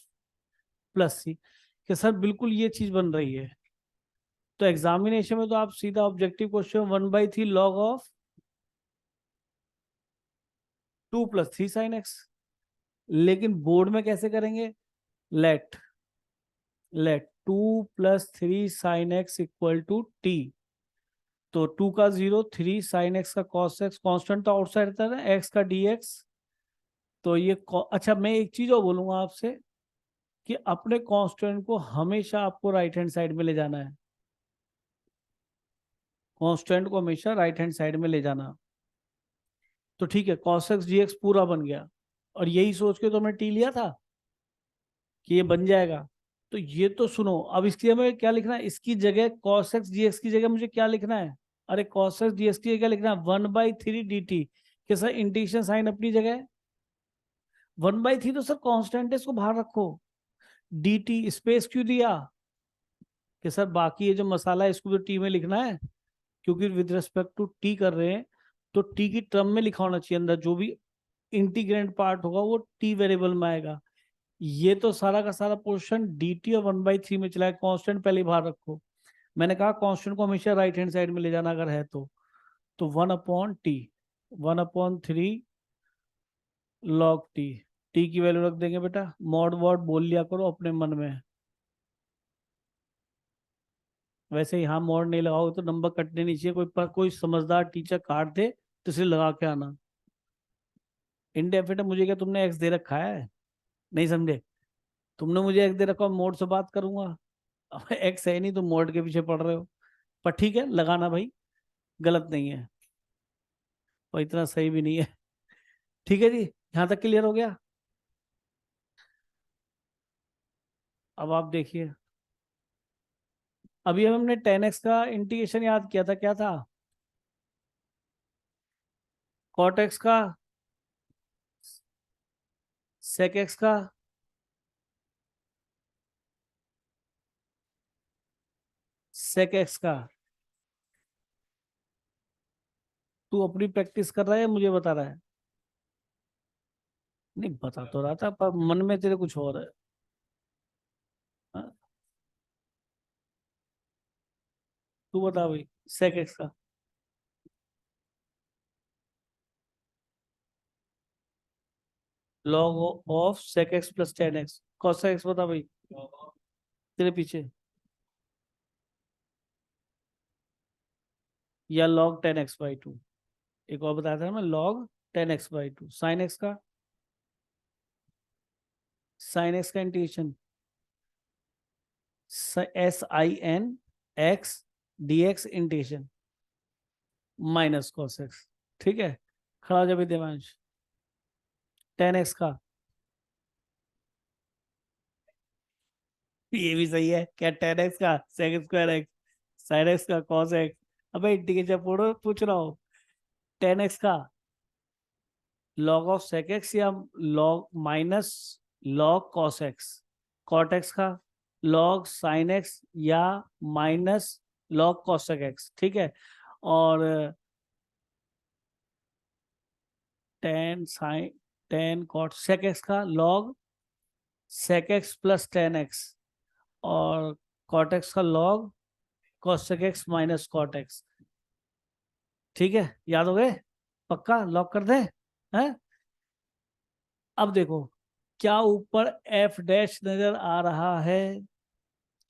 प्लस सी, कि सर बिल्कुल ये चीज बन रही है। तो एग्जामिनेशन में तो आप सीधा objective question 1/3 log of 2 + 3 sin x। लेकिन बोर्ड में कैसे करेंगे? Let let 2 + 3 sin x equal to T. तो 2 का 0, 3 sin x का cos x, कांस्टेंट तो आउटसाइड रहता है ना, x का dx। तो ये अच्छा, मैं एक चीज और बोलूंगा आपसे कि अपने कांस्टेंट को हमेशा आपको राइट हैंड साइड में ले जाना है। कांस्टेंट को हमेशा राइट हैंड साइड में ले जाना। तो ठीक है, cos x dx पूरा बन गया, और यही सोच के तो मैं टी लिया था कि ये बन जाएगा। तो ये तो सुनो, अब इसकी हमें क्या लिखना है? इसकी जगह cos x dx की जगह मुझे क्या लिखना है? अरे cos x dx की जगह क्या लिखना है? 1/3 dt। कि सर इंटीग्रेशन साइन अपनी जगह है, 1/3 तो सर कांस्टेंट है, इसको बाहर रखो। dt स्पेस क्यों दिया? कि सर बाकी ये जो मसाला है इसको तो टी में लिखना है, क्योंकि विद रिस्पेक्ट टू टी कर रहे हैं, तो टी की टर्म में लिखा होना चाहिए। अंदर जो भी इंटीग्रेंट पार्ट होगा वो टी वेरिएबल में आएगा। ये तो सारा का सारा पोर्शन डी टी और 1/3 में चला है, कांस्टेंट पहले बाहर रखो। मैंने कहा कांस्टेंट को हमेशा राइट हैंड साइड में ले जाना अगर है तो 1/t, 1/3 लॉग टी। टी की वैल्यू रख देंगे बेटा, मॉड वॉड बोल लिया करो अपने मन में। वैसे यहाँ मॉड नहीं लगाओगे तो नंबर कटने नहीं चाहिए, कोई समझदार टीचर काट दे तो इसे लगा के आना। इंडेफिनिट मुझे क्या तुमने एक्स दे रखा है? नहीं समझे? तुमने मुझे एक्स दे रखा, मोड से बात करूंगा। अब एक्स है नहीं, तुम मोड के पीछे पड़ रहे हो। पर ठीक है, लगाना भाई, गलत नहीं है और इतना सही भी नहीं है। ठीक है जी, यहाँ तक क्लियर हो गया? अब आप देखिए, अभी हमने 10x का इंटीग्रेशन याद किया था, क्या था? cot x का, sec x का, sec x का। तू अपनी प्रैक्टिस कर रहा है या मुझे बता रहा है? नहीं, बता तो रहा था पर मन में तेरे कुछ और है। हाँ? तू बता भाई, sec x का। log of sec x + 10x। cos x बता भाई, तेरे पीछे। या log 10x/2। एक और बताया था मैं, log 10x/2। sin x का, sin x का integration sin x integration minus cos x। ठीक है, खड़ा हो जा भी देवांश। 10x का, ये भी सही है क्या? 10x का sec²x, sin x का cos x। अबे इंटीग्रेशन पूछ रहा हूँ। 10x का log ऑफ sec x या log minus log cos x। cot x का log sin x या माइनस log cosec x। ठीक है, और 10 cot sec x का log sec x + 10x, और cot x का log cosec x minus cot x। ठीक है, याद हो गए? पक्का लॉक कर दे हैं? अब देखो, क्या ऊपर एफ डैश नजर आ रहा है?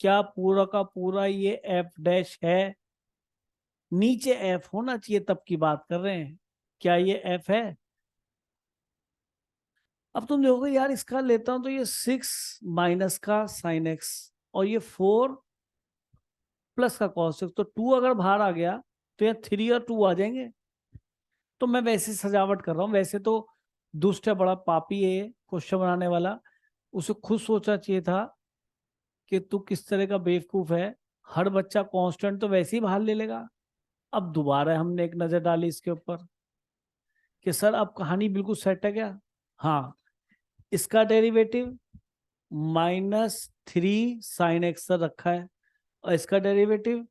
क्या पूरा का पूरा ये एफ डैश है? नीचे एफ होना चाहिए तब की बात कर रहे हैं। क्या ये एफ है? अब तुम देखोगे यार, इसका लेता हूं तो ये 6 माइनस का साइन एक्स, और ये 4 प्लस का कॉस एक्स। तो 2 अगर बाहर आ गया तो यहाँ 3 और 2 आ जाएंगे। तो मैं वैसे सजावट कर रहा हूँ। वैसे तो दुष्ट है, बड़ा पापी है क्वेश्चन बनाने वाला। उसे खुद सोचना चाहिए था कि तू किस तरह का बेवकूफ है। हर बच्चा कांस्टेंट तो वैसे ही बाहर ले लेगा। अब दोबारा हमने एक नजर डाली इसके ऊपर कि सर अब कहानी बिल्कुल सेट है क्या? हाँ, इसका डेरिवेटिव -3 sin x सर रखा है, और इसका डेरिवेटिव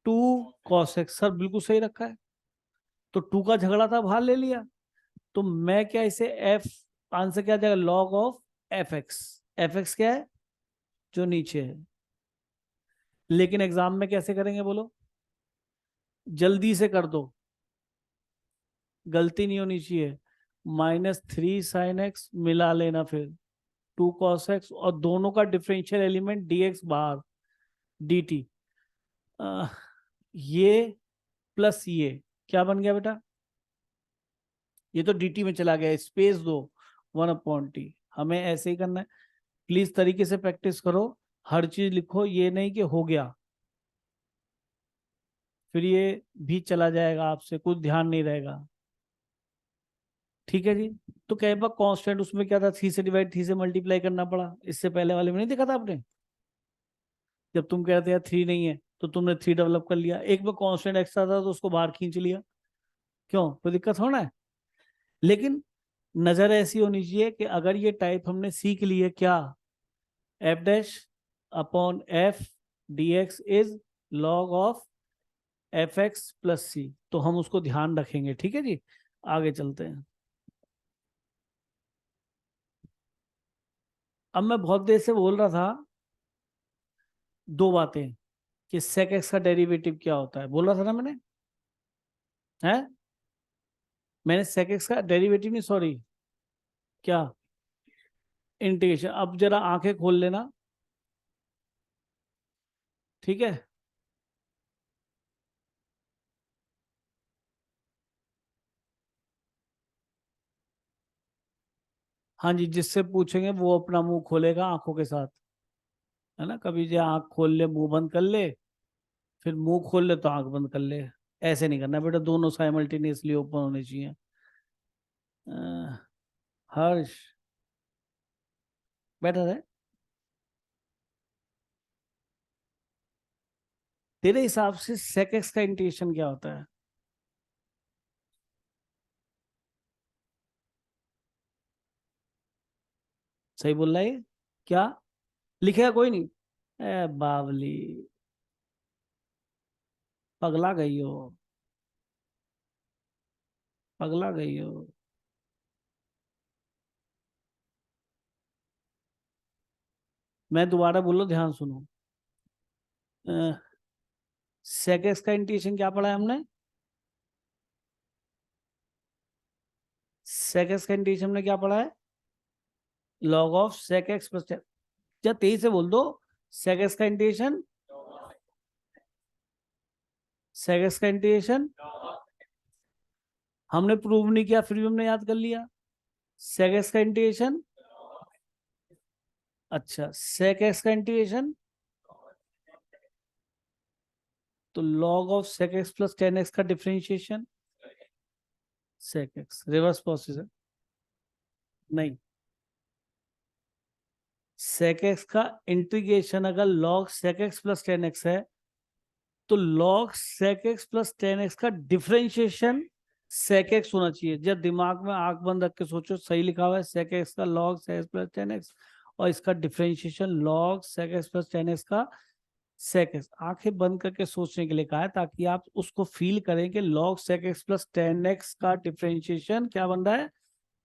2 cos x सर बिल्कुल सही रखा है। तो 2 का झगड़ा था, बाहर ले लिया। तो मैं क्या इसे एफ, आंसर क्या आ जाएगा, log of F x. F x क्या है, जो नीचे है। लेकिन एग्जाम में कैसे करेंगे बोलो, जल्दी से कर दो, गलती नहीं होनी चाहिए। -3 sin x मिला लेना, फिर 2 cos x, और दोनों का डिफरेंशियल एलिमेंट dx बाहर, dt। ये प्लस ये क्या बन गया बेटा, ये तो dt में चला गया, स्पेस दो, 1/t। हमें ऐसे ही करना है। प्लीज तरीके से प्रैक्टिस करो, हर चीज लिखो, ये नहीं कि हो गया फिर ये भी चला जाएगा, आपसे कुछ ध्यान नहीं रहेगा। ठीक है जी। तो कई बार कांस्टेंट उसमें क्या था, 3 से डिवाइड, 3 से मल्टीप्लाई करना पड़ा। इससे पहले वाले में नहीं देखा था आपने, जब तुम कहते हैं 3 नहीं है तो तुमने 3 डेवलप कर लिया, एक बार कांस्टेंट एक्स्ट्रा था तो उसको बाहर खींच लिया। क्यों, कोई दिक्कत होना है। लेकिन नजर ऐसी होनी चाहिए कि अगर ये टाइप हमने सीख ली है क्या, F dash upon F D X is log of F X plus C, तो हम उसको ध्यान रखेंगे। ठीक है जी, आगे चलते हैं। अब मैं बहुत देर से बोल रहा था दो बातें, कि sec x का डेरिवेटिव क्या होता है, बोल रहा था ना मैंने, है मैंने sec x का डेरिवेटिव नहीं, सॉरी, क्या, इंटीग्रेशन। अब जरा आंखें खोल लेना, ठीक है। हाँ जी, जिससे पूछेंगे वो अपना मुंह खोलेगा आंखों के साथ, है ना। कभी जो आंख खोल ले मुंह बंद कर ले, फिर मुंह खोल ले तो आंख बंद कर ले। ऐसे नहीं करना बेटा, दोनों साइमल्टेनियसली ओपन होने चाहिए। हर्ष, बैठा रहे। तेरे हिसाब से sec x का इंटीग्रेशन क्या होता है। सही बोल रहा है ये? क्या लिखेगा, कोई नहीं। ए बावली, पगला गई हो, पगला गई हो। मैं दोबारा बोलो, ध्यान सुनो। sec x का इंटीग्रेशन क्या पढ़ा है हमने, sec x का इंटीग्रेशन हमने क्या पढ़ा है, log of sec x plus, क्या तेईस से बोल दो, sec x का इंटीग्रेशन, sec x का इंटीग्रेशन हमने प्रूव नहीं किया, फिर भी हमने याद कर लिया। sec x का इंटीग्रेशन, अच्छा sec x का इंटीग्रेशन, तो log of sec x plus 10x का differentiation, sec x reverse procedure नहीं, sec x का इंटीग्रेशन अगर log sec x plus 10x है, तो log sec x plus 10x का डिफरेंशिएशन sec x होना चाहिए। जब दिमाग में आंख बंद रख के सोचो, सही लिखा हुआ है sec x का log sec x plus 10x, और इसका differentiation log sec x plus 10x का sec x। आंखें बंद करके सोचने के लिए कहा है, ताकि आप उसको फील करें कि log sec x plus 10x का डिफरेंशिएशन क्या बन रहा है,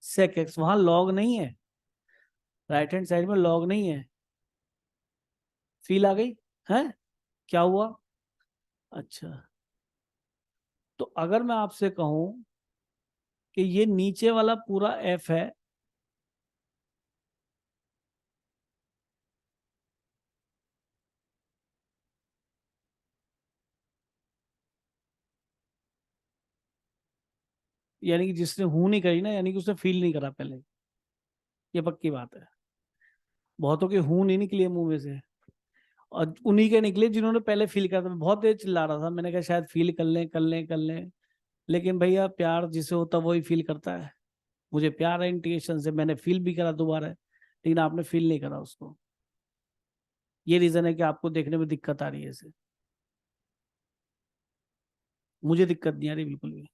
sec x। वहां log नहीं है, राइट हैंड साइड में log नहीं है। फील आ गई है, क्या हुआ। अच्छा, तो अगर मैं आपसे कहूं कि ये नीचे वाला पूरा f है, यानी कि जिसने हूं नहीं करी ना, यानी कि उसने फील नहीं करा पहले, ये पक्की बात है। बहुतों के हूं नहीं निकली है मुंह में से, और उन्हीं के निकले जिन्होंने पहले फील करा था। मैं बहुत देर चिल्ला रहा था, मैंने कहा शायद फील कर लें कर लें कर लें, लेकिन भैया प्यार जिसे होता वही फील करता है। मुझे प्यार है इंटीग्रेशन से, मैंने फील भी करा दोबारा, लेकिन आपने फील नहीं करा उसको। ये रीजन है कि आपको देखने में दिक्कत आ रही है इसे। मुझे दिक्कत नहीं आ रही बिल्कुल भी।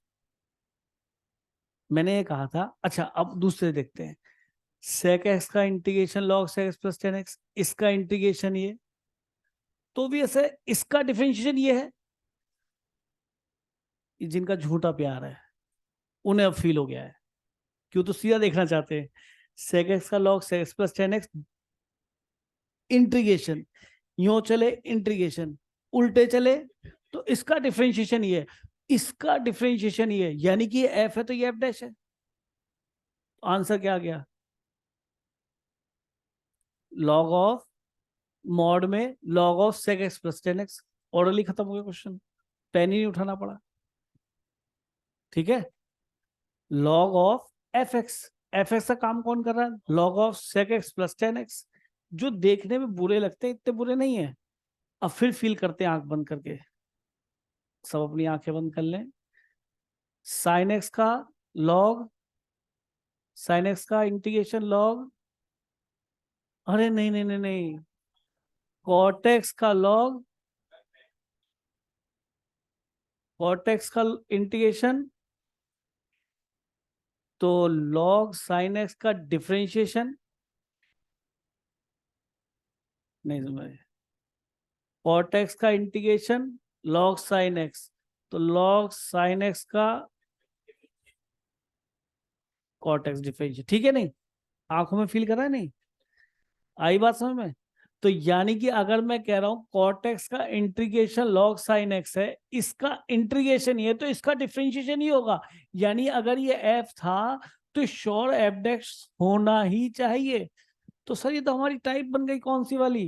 मैंने ये कहा था। अच्छा, अब दूसरे देखते हैं। sec x का integration log sec x plus 10x, इसका इंटीग्रेशन ये, तो भी ऐसे इसका डिफरेंशिएशन ये है, जिनका झूठा प्यार है। उन्हें अब फील हो गया है, क्यों? तो सीधा देखना चाहते हैं। sec x का log sec x plus ten X, integration, यो चले इंटीग्रेशन, उल्टे चले तो इसका डिफरेंशिएशन ये है, इसका डिफरेंशिएशन ये है, यानी कि ये एफ है तो ये एफ डैश है। आंसर क्या आ गया? लॉग ऑफ मॉड में log of sec X plus ten X. Orderly खत्म हो गया क्वेश्चन, पेन ही नहीं उठाना पड़ा। ठीक है, लॉग ऑफ एफ एक्स का काम कौन कर रहा है? Log of sec X plus ten X. जो देखने में बुरे लगते हैं इतने बुरे नहीं है। अब फिर फील करते हैं आंख बंद करके, सब अपनी आंखें बंद कर लें। साइन एक्स का लॉग, साइन एक्स का इंटीग्रेशन लॉग, अरे नहीं नहीं नहीं नहीं, कॉटेक्स का लॉग, कॉटेक्स का इंटीग्रेशन, तो लॉग साइन एक्स का डिफरेंशिएशन। नहीं समझ? कॉटेक्स का इंटीग्रेशन लॉग साइन एक्स, तो लॉग साइन एक्स का कॉटेक्स डिफरेंशिएशन। ठीक है, नहीं आंखों में फील कर रहा है? नहीं आई बात समझ में? तो यानी कि अगर मैं कह रहा हूं कॉटेक्स का इंटीग्रेशन लॉग साइन एक्स है, इसका इंटीग्रेशन ये, तो इसका डिफरेंशिएशन ही होगा। यानी अगर ये एफ था तो श्योर एफ डैश होना ही चाहिए। तो सर ये तो हमारी टाइप बन गई कौन सी वाली?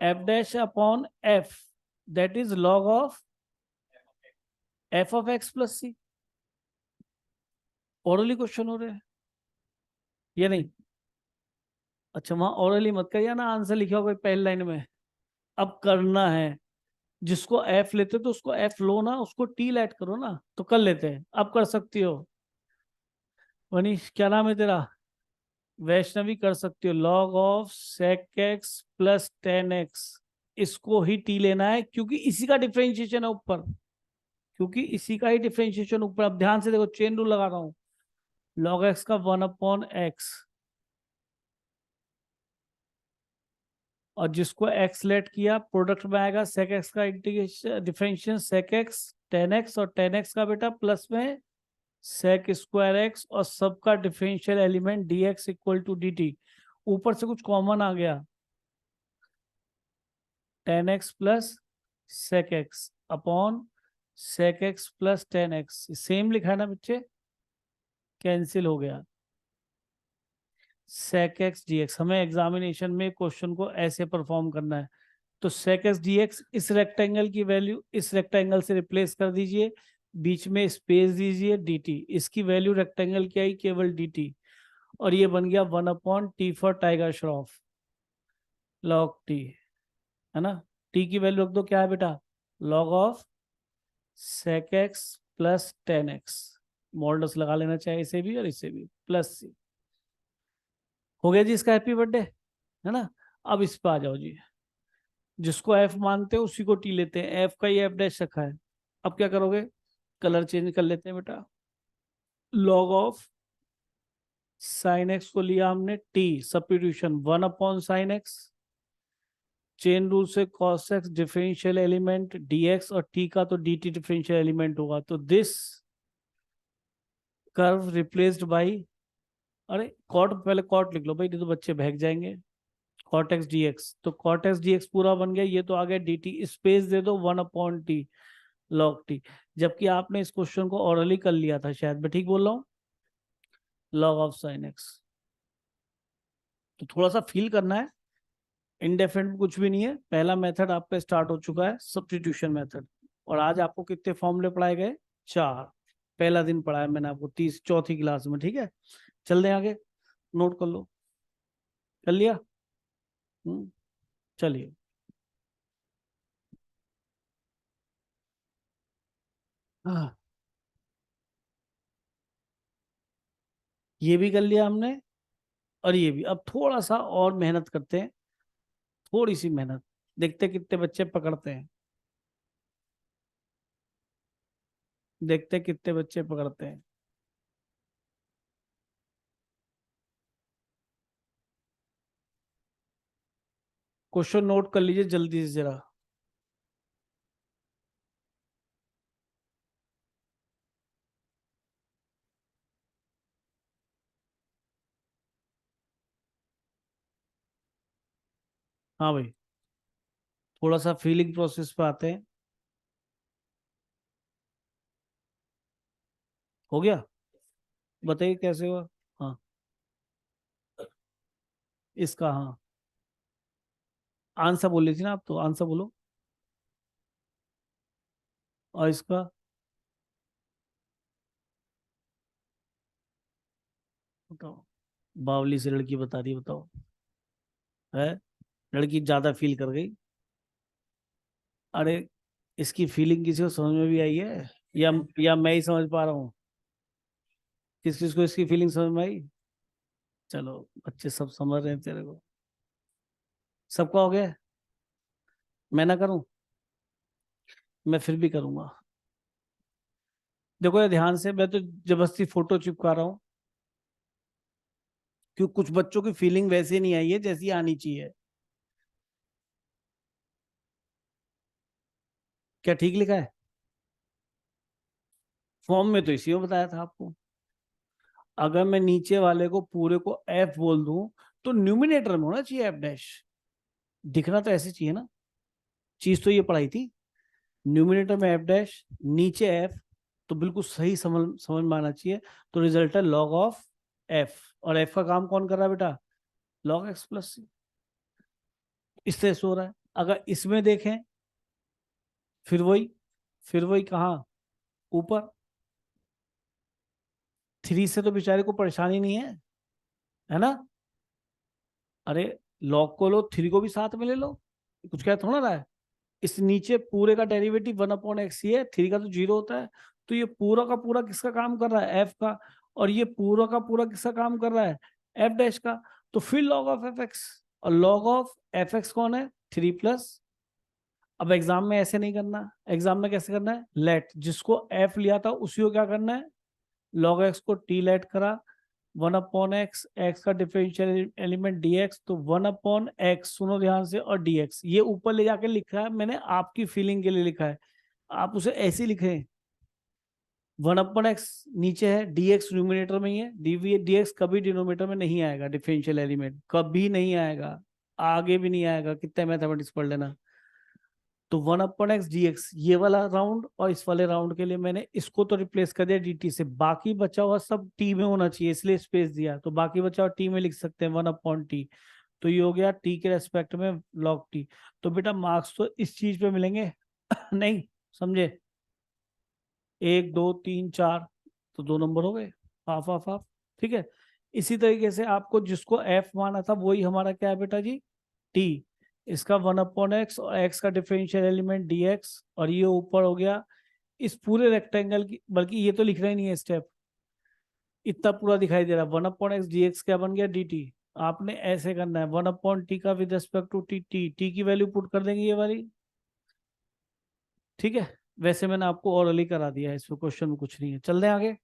F dash upon F, that is log of F of X plus C. Orally question हो रहे हैं ये नहीं? अच्छा, वहां ओरली मत करिए ना, आंसर लिखा होगा पहली लाइन में। अब करना है, जिसको एफ लेते तो उसको एफ लो ना, उसको टी लेट करो ना, तो कर लेते हैं। अब कर सकती हो मनीष, क्या नाम है तेरा? वैष्णवी, कर सकती हो। Log of sec X plus ten X, इसको ही टी लेना है क्योंकि इसी का डिफरेंशिएशन है ऊपर, क्योंकि इसी का ही डिफरेंशिएशन ऊपर। अब ध्यान से देखो, चेन रूल लगा रहा हूं। लॉग एक्स का वन अपॉन एक्स, और जिसको एक्स लेट किया प्रोडक्ट में आएगा सेक एक्स का integration differentiation sec X tan X, और टेन एक्स का बेटा प्लस में सेक स्क्वायर एक्स, और सबका differential element D X equal to D T. ऊपर से कुछ कॉमन आ गया, tan X plus sec X upon sec X plus ten X. Same लिखा है ना बच्चे? कैंसिल हो गया। सेक एक्स डी एक्स, हमें एग्जामिनेशन में क्वेश्चन को ऐसे परफॉर्म करना है। तो सेक एक्स डी एक्स, इस रेक्टेंगल की वैल्यू इस रेक्टेंगल से रिप्लेस कर दीजिए, बीच में स्पेस दीजिए डी टी, इसकी वैल्यू रेक्टेंगल की आई केवल डी टी, और ये बन गया one upon T for tiger Shroff log T, है ना? टी की वैल्यू रख दो, क्या है बेटा? Log of sec X plus ten X. Models लगा लेना चाहिए इसे भी और इसे भी, प्लस सी। हो गया जी इसका हैप्पी बर्थडे, है ना? अब इस पे आ जाओ जी, जिसको एफ मानते हो उसी को टी लेते हैं, एफ का ये एफ डैश रखा है। अब क्या करोगे? कलर चेंज कर लेते हैं बेटा। लॉग ऑफ साइन एक्स को लिया हमने T, substitution one upon sine x, chain rule से cos x differential element dx, और t का तो dt डिफरेंशियल एलिमेंट होगा। तो दिस कर्व रिप्लेस्ड बाय, अरे कॉट, पहले कॉट लिख लो भाई, नहीं तो बच्चे बहक जाएंगे। कॉट एक्स डी एक्स, तो कॉट एक्स डी एक्स पूरा बन गया, ये तो आ गया डी टी, स्पेस दे दो one upon T log T. जबकि आपने इस क्वेश्चन को ऑरली कर लिया था, शायद मैं ठीक बोल रहा हूँ। लॉग ऑफ साइन एक्स, तो थोड़ा सा फील करना है। इंडेफिनिट में कुछ भी नहीं है। पहला मेथड आपका स्टार्ट हो चुका है, सब्स्टिट्यूशन मेथड। और आज आपको कितने फॉर्मूले पढ़ाए गए? 4। पहला दिन पढ़ाया मैंने आपको, चौथी क्लास में। ठीक है, चल दें आगे, नोट कर लो। कर लिया? चलिए, हाँ, ये भी कर लिया हमने, और ये भी। अब थोड़ा सा और मेहनत करते हैं, थोड़ी सी मेहनत, देखते हैं कितने बच्चे पकड़ते हैं, देखते हैं कितने बच्चे पकड़ते हैं। क्वेश्चन नोट कर लीजिए जल्दी से जरा। हाँ भाई, थोड़ा सा फीलिंग प्रोसेस पे आते हैं। हो गया? बताइए कैसे हुआ। हाँ, इसका, हाँ। आंसर बोल रही थी ना आप, तो आंसर बोलो। और इसका? बताओ। बावली से लड़की बता रही है, बताओ। है? लड़की ज्यादा फील कर गई। अरे, इसकी फीलिंग किसी को समझ में भी आई है, या मैं ही समझ पा रहा हूँ? किस किस को इसकी फीलिंग समझ में आई? चलो, बच्चे सब समझ रहे हैं तेरे को। सबका हो गया? मैं ना करूं? मैं फिर भी करूंगा। देखो ये ध्यान से, मैं तो जबरदस्ती फोटो चिपका रहा हूँ, क्योंकि कुछ बच्चों की फीलिंग वैसे नहीं आई है जैसी आनी चाहिए। क्या ठीक लिखा है? फॉर्म में तो इसी में बताया था आपको। अगर मैं नीचे वाले को पूरे को एफ बोल दूं, तो न्यूमिनेटर में होना चाहिए एफ डैश। दिखना तो ऐसे चाहिए ना। चीज तो ये पढ़ाई थी। न्यूमिनेटर में एफ डैश, नीचे एफ, तो बिल्कुल सही समझ समझ में आना चाहिए। तो रिजल्ट है लॉग ऑफ एफ। और एफ का काम कौन कर रहा है बेटा? लॉग एक्स प्लस सी। इससे सो रहा है। अगर इसमें देखें, फिर वही, फिर वही कहाँ? ऊपर। थ्री से तो बेचारे को परेशानी नहीं है ना? अरे, लॉग को लो, थ्री को भी साथ में ले लो, कुछ कह थोड़ा रहा है। इस नीचे पूरे का डेरिवेटिव वन अपॉन एक्स ही है, थ्री का तो जीरो होता है। तो ये पूरा का पूरा किसका काम कर रहा है? एफ का। और ये पूरा का पूरा किसका काम कर रहा है? एफ डैश का। तो फिर लॉग ऑफ एफ एक्स। और लॉग ऑफ एफ एक्स कौन है? Three plus. अब एग्जाम में ऐसे नहीं करना, एग्जाम में कैसे करना है? लेट, जिसको एफ लिया था उसी को क्या करना है? लॉग एक्स को टी लेट करा, वन अपॉन एक्स, एक्स का डिफरेंशियल एलिमेंट डी एक्स, तो वन अपॉन एक्स, सुनो ध्यान से, और डी एक्स ये ऊपर ले जाके लिखा है मैंने, आपकी फीलिंग के लिए लिखा है। आप उसे ऐसे ही लिखें। वन अपॉन एक्स नीचे है, डी एक्स न्यूमिनेटर में ही है, डी एक्स कभी डिनोमिनेटर में नहीं आएगा, डिफरेंशियल एलिमेंट कभी नहीं आएगा। आगे भी नहीं आएगा, कितने मैथमेटिक्स पढ़ लेना। तो one upon X D x ये वाला राउंड, और इस वाले राउंड के लिए मैंने इसको तो रिप्लेस कर दिया डी टी से, बाकी बचा हुआ सब टी में होना चाहिए, इसलिए स्पेस दिया, तो बाकी बचा हुआ टी में लिख सकते हैं, वन अपॉन टी। तो ये हो गया टी के रेस्पेक्ट में लॉग टी। तो बेटा मार्क्स तो इस चीज पे मिलेंगे। नहीं, समझे? एक, दो, तीन, चार, तो दो नंबर हो गए। Half half half. ठीक है। इसी तरीके से आपको जिसको एफ माना था वही हमारा क्या है बेटा जी? टी। इसका वन अपॉन एक्स, और एक्स का डिफरेंशियल एलिमेंट डी एक्स, और ये ऊपर हो गया इस पूरे रेक्टेंगल की, बल्कि ये तो लिख रहा ही नहीं है स्टेप, इतना पूरा दिखाई दे रहा है। One upon X D X क्या बन गया? D T. आपने ऐसे करना है, वन अपॉन टी का with respect to T, T की वैल्यू पुट कर देंगे ये वाली। ठीक है। वैसे मैंने आपको ऑरली करा दिया है, इसमें क्वेश्चन में कुछ नहीं है। चल रहे हैं आगे।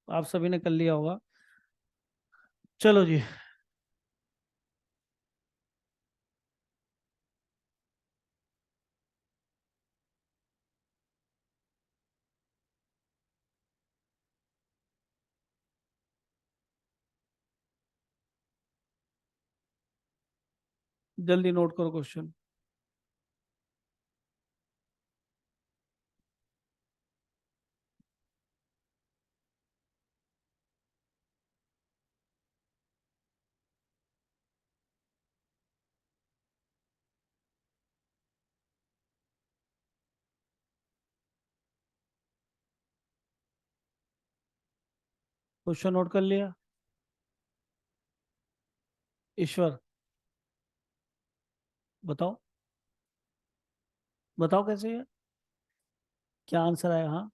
आप सभी ने कर लिया होगा। चलो जी। जल्दी नोट करो क्वेश्चन। क्वेश्चन नोट कर लिया? ईश्वर, बताओ। बताओ कैसे है, क्या आंसर आया? हाँ।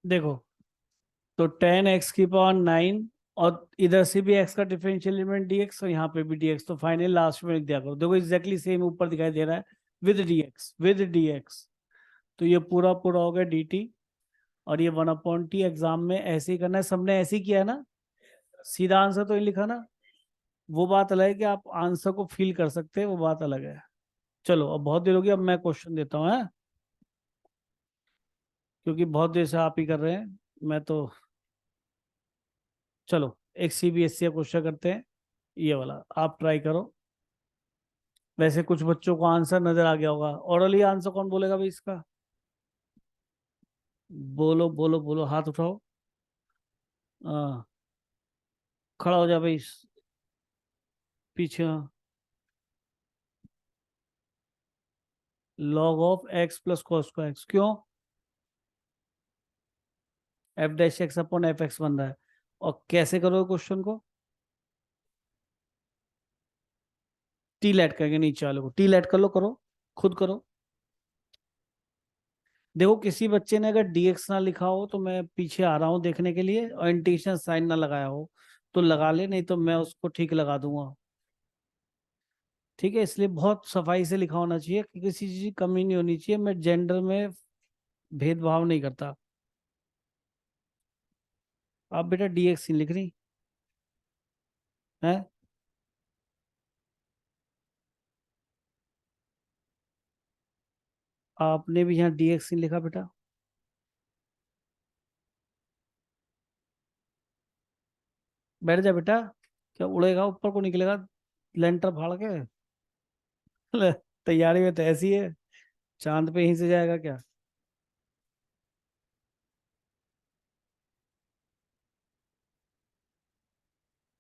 देखो, तो 10 x की पावर 9, और इधर से भी x का डिफरेंशियल एलिमेंट dx और यहाँ पे भी dx, तो फाइनल लास्ट में लिख दिया करो। देखो एग्जैक्टली सेम ऊपर दिखाई दे रहा है, विद dx। तो ये पूरा पूरा हो गया dt, और ये 1/t। एग्जाम में ऐसे ही करना है, सबने ऐसे ही किया है ना, सीधा आंसर तो नहीं लिखा ना। वो बात अलग है कि आप आंसर को फील कर सकते हैं, वो बात अलग है। चलो अब बहुत देर हो गई, अब मैं क्वेश्चन देता हूँ, है, क्योंकि बहुत देर से आप ही कर रहे हैं, मैं तो। चलो एक सीबीएसई का क्वेश्चन करते हैं, ये वाला आप ट्राई करो। वैसे कुछ बच्चों को आंसर नजर आ गया होगा। ओरली आंसर कौन बोलेगा भाई इसका? बोलो बोलो बोलो, हाथ उठाओ। हाँ, खड़ा हो जा भाई, पीछे। हाँ, log of x plus cos का x, क्यों? F dash x upon F x बन रहा है। और कैसे करोगे क्वेश्चन को? टी लेट करके नीचे वाले को टी लेट कर लो, करो, खुद करो। देखो किसी बच्चे ने अगर डीएक्स ना लिखा हो तो मैं पीछे आ रहा हूँ देखने के लिए, और इंटीग्रेशन साइन ना लगाया हो तो लगा ले, नहीं तो मैं उसको ठीक लगा दूंगा। ठीक है, इसलिए बहुत सफाई से लिखा होना चाहिए कि किसी चीज की कमी नहीं होनी चाहिए। मैं जेंडर में भेदभाव नहीं करता। आप बेटा डीएक्स नहीं लिख रही है? आपने भी यहाँ डीएक्स नहीं लिखा बेटा। बैठ जा बेटा, क्या उड़ेगा ऊपर को निकलेगा लेंटर फाड़ के? ले, तैयारी में तो ऐसी है, चांद पे ही से जाएगा क्या?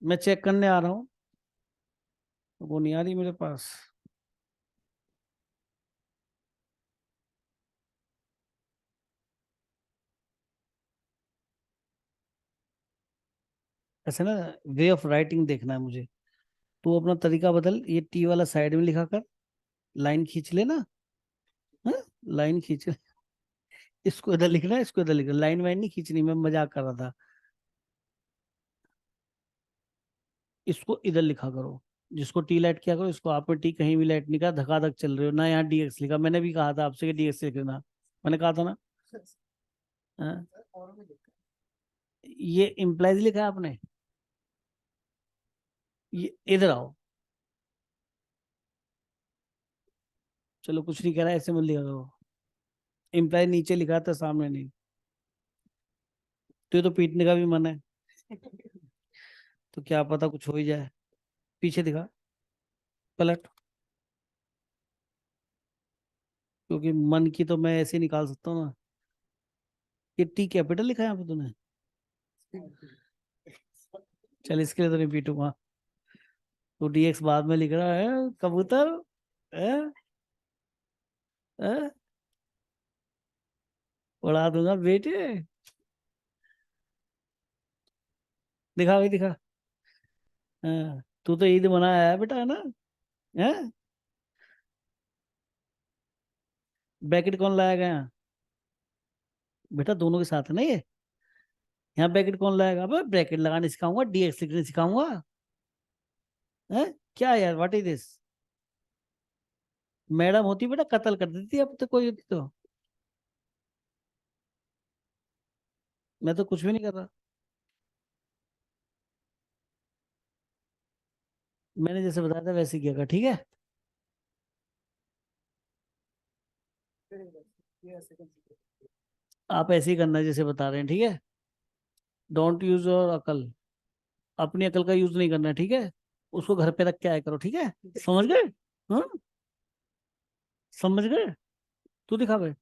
मैं चेक करने आ रहा हूँ, वो नहीं आ रही मेरे पास। ऐसे ना, वे ऑफ राइटिंग देखना है मुझे। तू अपना तरीका बदल, ये टी वाला साइड में लिखा कर, लाइन खींच लेना। हाँ? लाइन खींच ले। इसको इधर लिखना है, इसको इधर लिखना, लाइन वाइन नहीं खींचनी, मैं मजाक कर रहा था। इसको इधर लिखा करो, जिसको टी लाइट किया करो, इसको। आप में टी कहीं भी लाइट नहीं, कहा धकाधक चल रहे हो ना, यहाँ डीएक्स लिखा। मैंने भी कहा था आपसे कि डीएक्स लिख लेना, मैंने कहा था ना। हाँ? ये इम्प्लाइज लिखा है आपने? ये इधर आओ। चलो कुछ नहीं कह रहा, ऐसे मत लिखा करो। इम्प्लाइज नीचे लिखा था, सामने नहीं। तो ये तो पीटने का भी मन है, तो क्या पता कुछ हो ही जाए। पीछे दिखा, पलट। क्योंकि मन की तो मैं ऐसे ही निकाल सकता हूँ ना। ये टी कैपिटल लिखा है यहाँ पे तूने? चल इसके लिए तो नहीं पीटूंगा। तो डीएक्स बाद में लिख रहा है, कबूतर। है? है? उड़ा दूंगा बेटे। दिखा भाई, दिखा। हाँ, तू तो ईद मनाया है बेटा, है ना? है? ब्रैकेट कौन लाया गया? बेटा दोनों के साथ है ना ये। यहाँ ब्रैकेट कौन लाएगा? अब ब्रैकेट लगाने सिखाऊंगा, डीएक्स लिखने सिखाऊंगा। है? क्या यार, व्हाट इज दिस? मैडम होती बेटा कत्ल कर देती, अब तो कोई होती तो। मैं तो कुछ भी नहीं कर रहा। मैंने जैसे बताया था वैसे ही किया कर, ठीक है? आप ऐसे ही करना जैसे बता रहे हैं, ठीक है? डोंट यूज योर अकल, अपनी अकल का यूज नहीं करना है, ठीक है? उसको घर पे रख के आया करो, ठीक है? समझ गए? हाँ, समझ गए? तू दिखा भाई,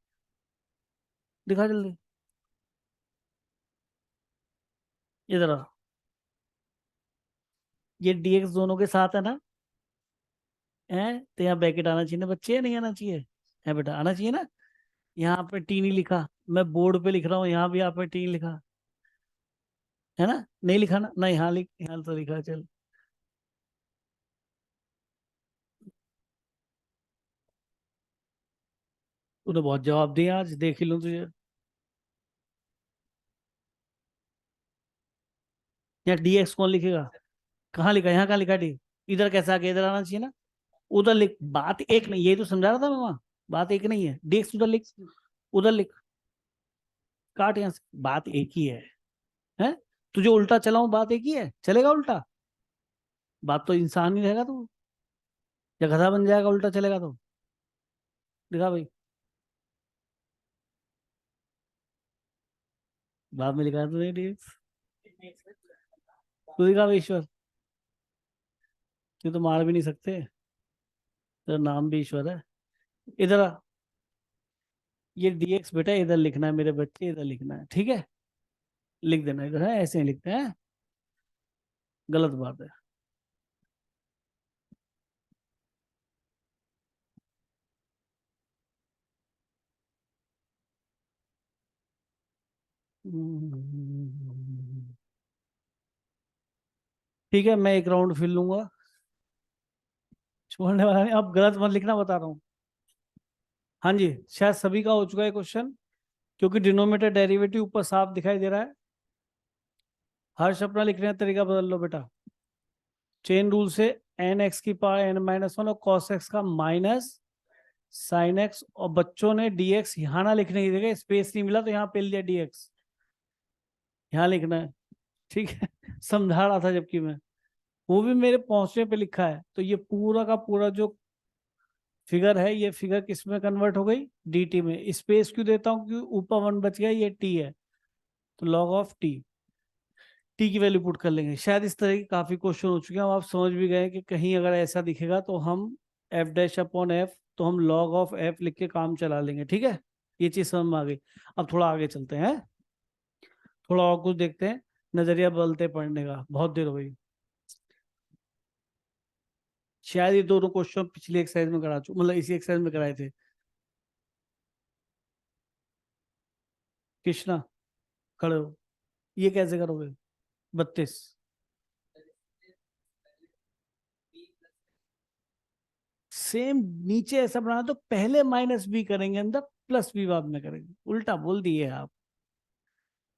दिखा जल्दी। इधर आ। ये डीएक्स दोनों के साथ है ना? है? तो यहाँ ब्रैकेट आना चाहिए ना बच्चे, या नहीं आना चाहिए? है बेटा, आना चाहिए ना। यहाँ पे टी नहीं लिखा, मैं बोर्ड पे लिख रहा हूँ, यहाँ भी यहाँ पे टी लिखा है ना? नहीं लिखा ना? नहीं, यहाँ लिख, यहाँ तो लिखा। चल, तूने बहुत जवाब दिया आज, देख ही लूँ तुझे। या dx कौन लिखेगा? कहाँ लिखा, यहाँ कहाँ लिखा डी? इधर कैसा आ गया, इधर आना चाहिए ना। उधर लिख, बात एक नहीं, ये तो समझा रहा था मैं वहां। बात एक नहीं है, dx उधर लिख, उधर लिख, काट यहाँ से, बात एक ही है? तुझे उल्टा चलाऊं, बात एक ही है, चलेगा उल्टा? बात तो इंसान ही रहेगा तू, या गधा बन जाएगा उल्टा चलेगा तो? दिखा भाई, बाद में लिखा है तूने dx, तू दिखा भाई ईश्वर, तू तो मार भी नहीं सकते, तेरा नाम भी ईश्वर है। इधर आ, ये dx बेटा इधर लिखना है मेरे बच्चे, इधर लिखना है, ठीक है? लिख देना इधर, है ऐसे ही लिखते हैं, गलत बात है। ठीक है, मैं एक राउंड फिर लूंगा, छोड़ने वाला नहीं, अब गलत मत लिखना, बता रहा हूँ। हाँ जी, शायद सभी का हो चुका है क्वेश्चन, क्योंकि डिनोमिनेटर डेरिवेटिव ऊपर साफ दिखाई दे रहा है। हर्ष अपना लिखने का तरीका बदल लो बेटा। चेन रूल से एन एक्स की पावर एन माइनस वन और कॉस एक्स का माइनस साइन एक्स, और बच्चों ने डी एक्स यहाँ ना लिखने की जगह स्पेस नहीं मिला तो यहाँ पे लिया dx, यहाँ लिखना है, ठीक है? समझा रहा था जबकि मैं, वो भी मेरे पहुंचने पे लिखा है, तो ये पूरा का पूरा जो फिगर है, ये फिगर किस में कन्वर्ट हो गई, dt में। स्पेस क्यों देता हूँ, क्योंकि ऊपर वन बच गया, ये t है, तो log ऑफ टी, टी की वैल्यू पुट कर लेंगे। शायद इस तरह के काफी क्वेश्चन हो चुके हैं, अब आप समझ भी गए कि कहीं अगर ऐसा दिखेगा तो हम एफ डैश अपॉन एफ, तो हम log ऑफ एफ लिख के काम चला लेंगे, ठीक है? ये चीज समझ में आ गई। अब थोड़ा आगे चलते हैं, थोड़ा और कुछ देखते हैं, नजरिया बदलते पढ़ने का, बहुत देर हो गई। शायद ये दोनों क्वेश्चन पिछली एक्सरसाइज में करा चुका, मतलब इसी एक्सरसाइज में कराए थे। कृष्णा, खड़े हो, ये कैसे करोगे? 32, सेम, नीचे ऐसा बनाना तो पहले माइनस बी करेंगे अंदर, प्लस बी बाद में करेंगे, उल्टा बोल दिए आप।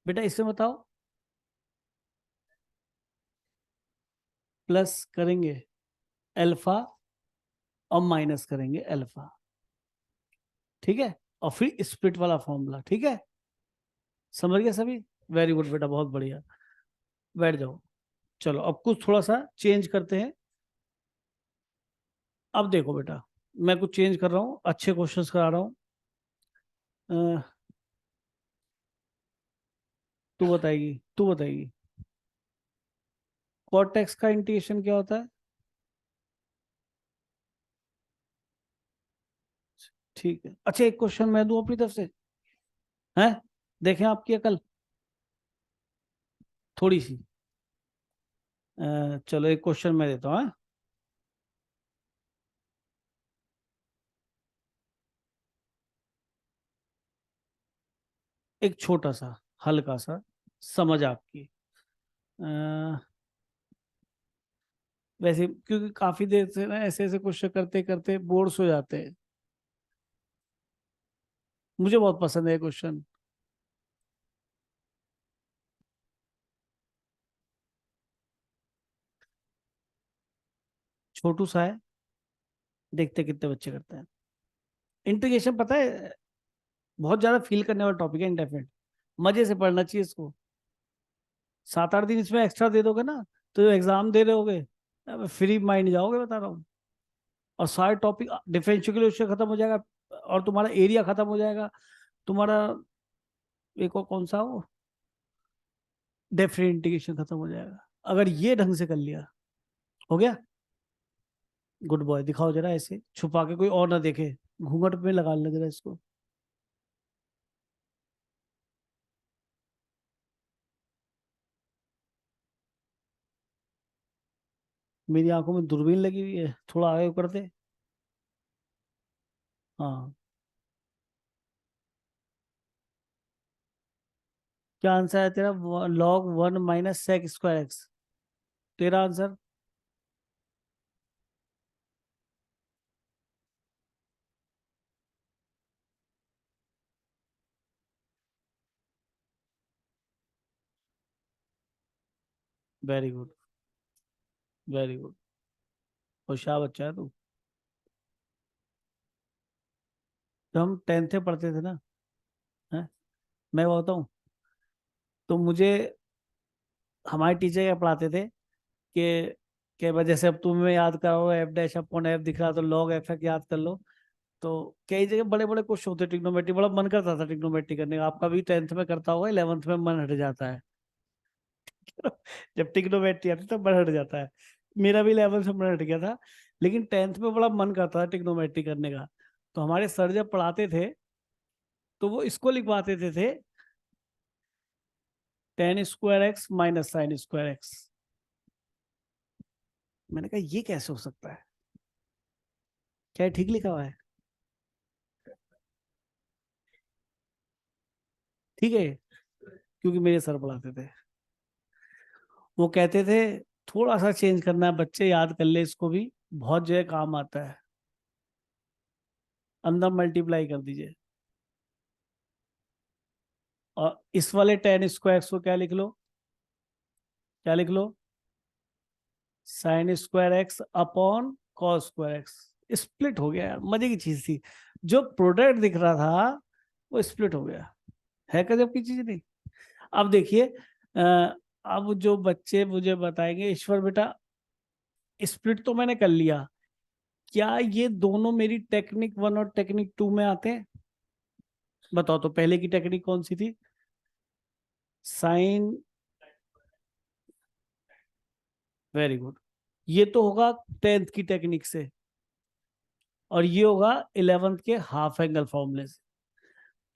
बेटा इसमें बताओ, प्लस करेंगे अल्फा और माइनस करेंगे अल्फा, ठीक है? और फिर स्प्लिट वाला फॉर्मूला, ठीक है? समझ गए सभी? वेरी गुड बेटा, बहुत बढ़िया। बैठ जाओ। चलो अब कुछ थोड़ा सा चेंज करते हैं। अब देखो बेटा, मैं कुछ चेंज कर रहा हूँ, अच्छे क्वेश्चंस करा रहा हूँ। अ, तू बताएगी, तू बताएगी, कॉर्टेक्स का इंटीग्रेशन क्या होता है? ठीक है, अच्छा एक क्वेश्चन मैं दूं अपनी तरफ से, है? देखें आपकी अकल थोड़ी सी। चलो एक क्वेश्चन मैं देता हूँ, हाँ? एक छोटा सा, हल्का सा, समझ आपकी। अ, वैसे क्योंकि काफी देर से ना ऐसे ऐसे क्वेश्चन करते करते बोर्स हो जाते हैं, मुझे बहुत पसंद है क्वेश्चन। छोटू सा है, देखते कितने बच्चे करते हैं। इंटीग्रेशन पता है, बहुत ज्यादा फील करने वाला टॉपिक है इंडेफिनिट, मजे से पढ़ना चाहिए इसको। 7 8 दिन इसमें एक्स्ट्रा दे दोगे ना, तो एग्जाम दे रहे होगे, फ्री माइंड जाओगे, बता रहा हूँ। और सारे टॉपिक, डिफरेंशियल खत्म हो जाएगा, और तुम्हारा एरिया खत्म हो जाएगा, तुम्हारा एक और कौन सा वो, डेफिनेट इंटीग्रेशन खत्म हो जाएगा, अगर ये ढंग से कर लिया। हो गया, गुड बॉय। दिखाओ जरा ऐसे छुपा के, कोई और ना देखे, घूंघट में लगा लेना जरा इसको। मेरी आंखों में दूरबीन लगी हुई है, थोड़ा आगे कर दे। हाँ, क्या आंसर है तेरा? log 1 minus sec square X, तेरा answer. Very good, very good, होशियार बच्चा है तू। जब हम टेंथ में पढ़ते थे ना, है, मैं बताऊं, तो मुझे हमारे टीचर क्या पढ़ाते थे कि भाई जैसे अब तुम्हें याद करो एफ डैश अपॉन एफ दिख रहा तो लॉग एफ एक्स याद कर लो। तो कई जगह बड़े बड़े क्वेश्चन होते, ट्रिग्नोमेट्री बड़ा मन करता था ट्रिग्नोमेट्री करने का। आपका भी टेंथ में करता होगा, 11th में मन हट जाता है। जब ट्रिग्नोमेट्री आती है तो मन हट जाता है। मेरा भी 11th से मन हट गया था, लेकिन टेंथ में बड़ा मन करता था ट्रिग्नोमेट्री करने का। तो हमारे सर जब पढ़ाते थे तो वो इसको लिखवाते थे ten square X minus sign square x. मैंने कहा ये कैसे हो सकता है, क्या ये ठीक लिखा हुआ है? ठीक है, क्योंकि मेरे सर पढ़ाते थे, वो कहते थे थोड़ा सा चेंज करना है बच्चे, याद कर ले इसको भी, बहुत जगह काम आता है। अंदर मल्टीप्लाई कर दीजिए, और इस वाले टेन स्क्वायर को क्या लिख लो, क्या लिख लो, sine square X upon cos square X. Split हो गया यार, मजे की चीज थी। जो प्रोडक्ट दिख रहा था वो स्प्लिट हो गया, है गजब की चीज नहीं? अब देखिए, अब जो बच्चे मुझे बताएंगे ईश्वर बेटा स्प्लिट तो मैंने कर लिया, क्या ये दोनों मेरी टेक्निक वन और टेक्निक टू में आते हैं? बताओ तो पहले की टेक्निक कौन सी थी? साइन, वेरी गुड, ये तो होगा 10th की टेक्निक से, और ये होगा 11th के हाफ एंगल फॉर्मूले से।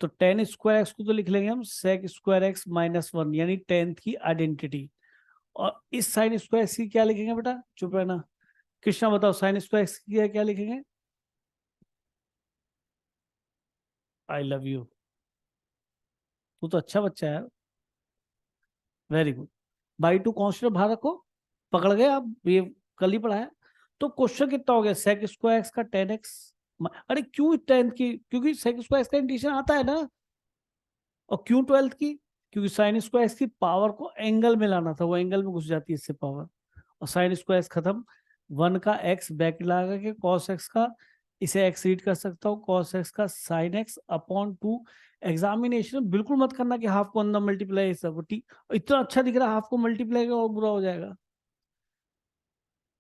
तो टेन स्क्वायर एक्स को तो लिख लेंगे हम sec square X minus one, यानी 10th की आइडेंटिटी। और इस साइन स्क्वायर एक्स की क्या लिखेंगे बेटा, चुप रहना, कृष्णा बताओ साइन स्क्वायर एक्स की क्या लिखेंगे? आई लव यू, तू तो अच्छा बच्चा है, very good. By two constant बाहर रखो, पकड़ गए आप ये, कल ही पढ़ाया। तो क्वेश्चन कितना हो गया, सेक स्क्वायर एक्स का 10x। अरे क्यों 10th की, क्योंकि सेक स्क्वायर एक्स का इंटीग्रेशन आता है ना। और क्यों 12th की, क्योंकि साइन स्क्वायर एक्स की पावर को एंगल में लाना था, वो एंगल में घुस जाती है इससे पावर। और साइन स्क्वायर एक्स खत्म, वन का एक्स बैक लगा के कॉस एक्स का, इसे एक्स रीड कर सकता हूँ कॉस एक्स का sine x upon two. Examination बिल्कुल मत करना कि हाफ को अंदर मल्टीप्लाई सब ठीक, इतना अच्छा दिख रहा है हाफ को मल्टीप्लाई का और बुरा हो जाएगा।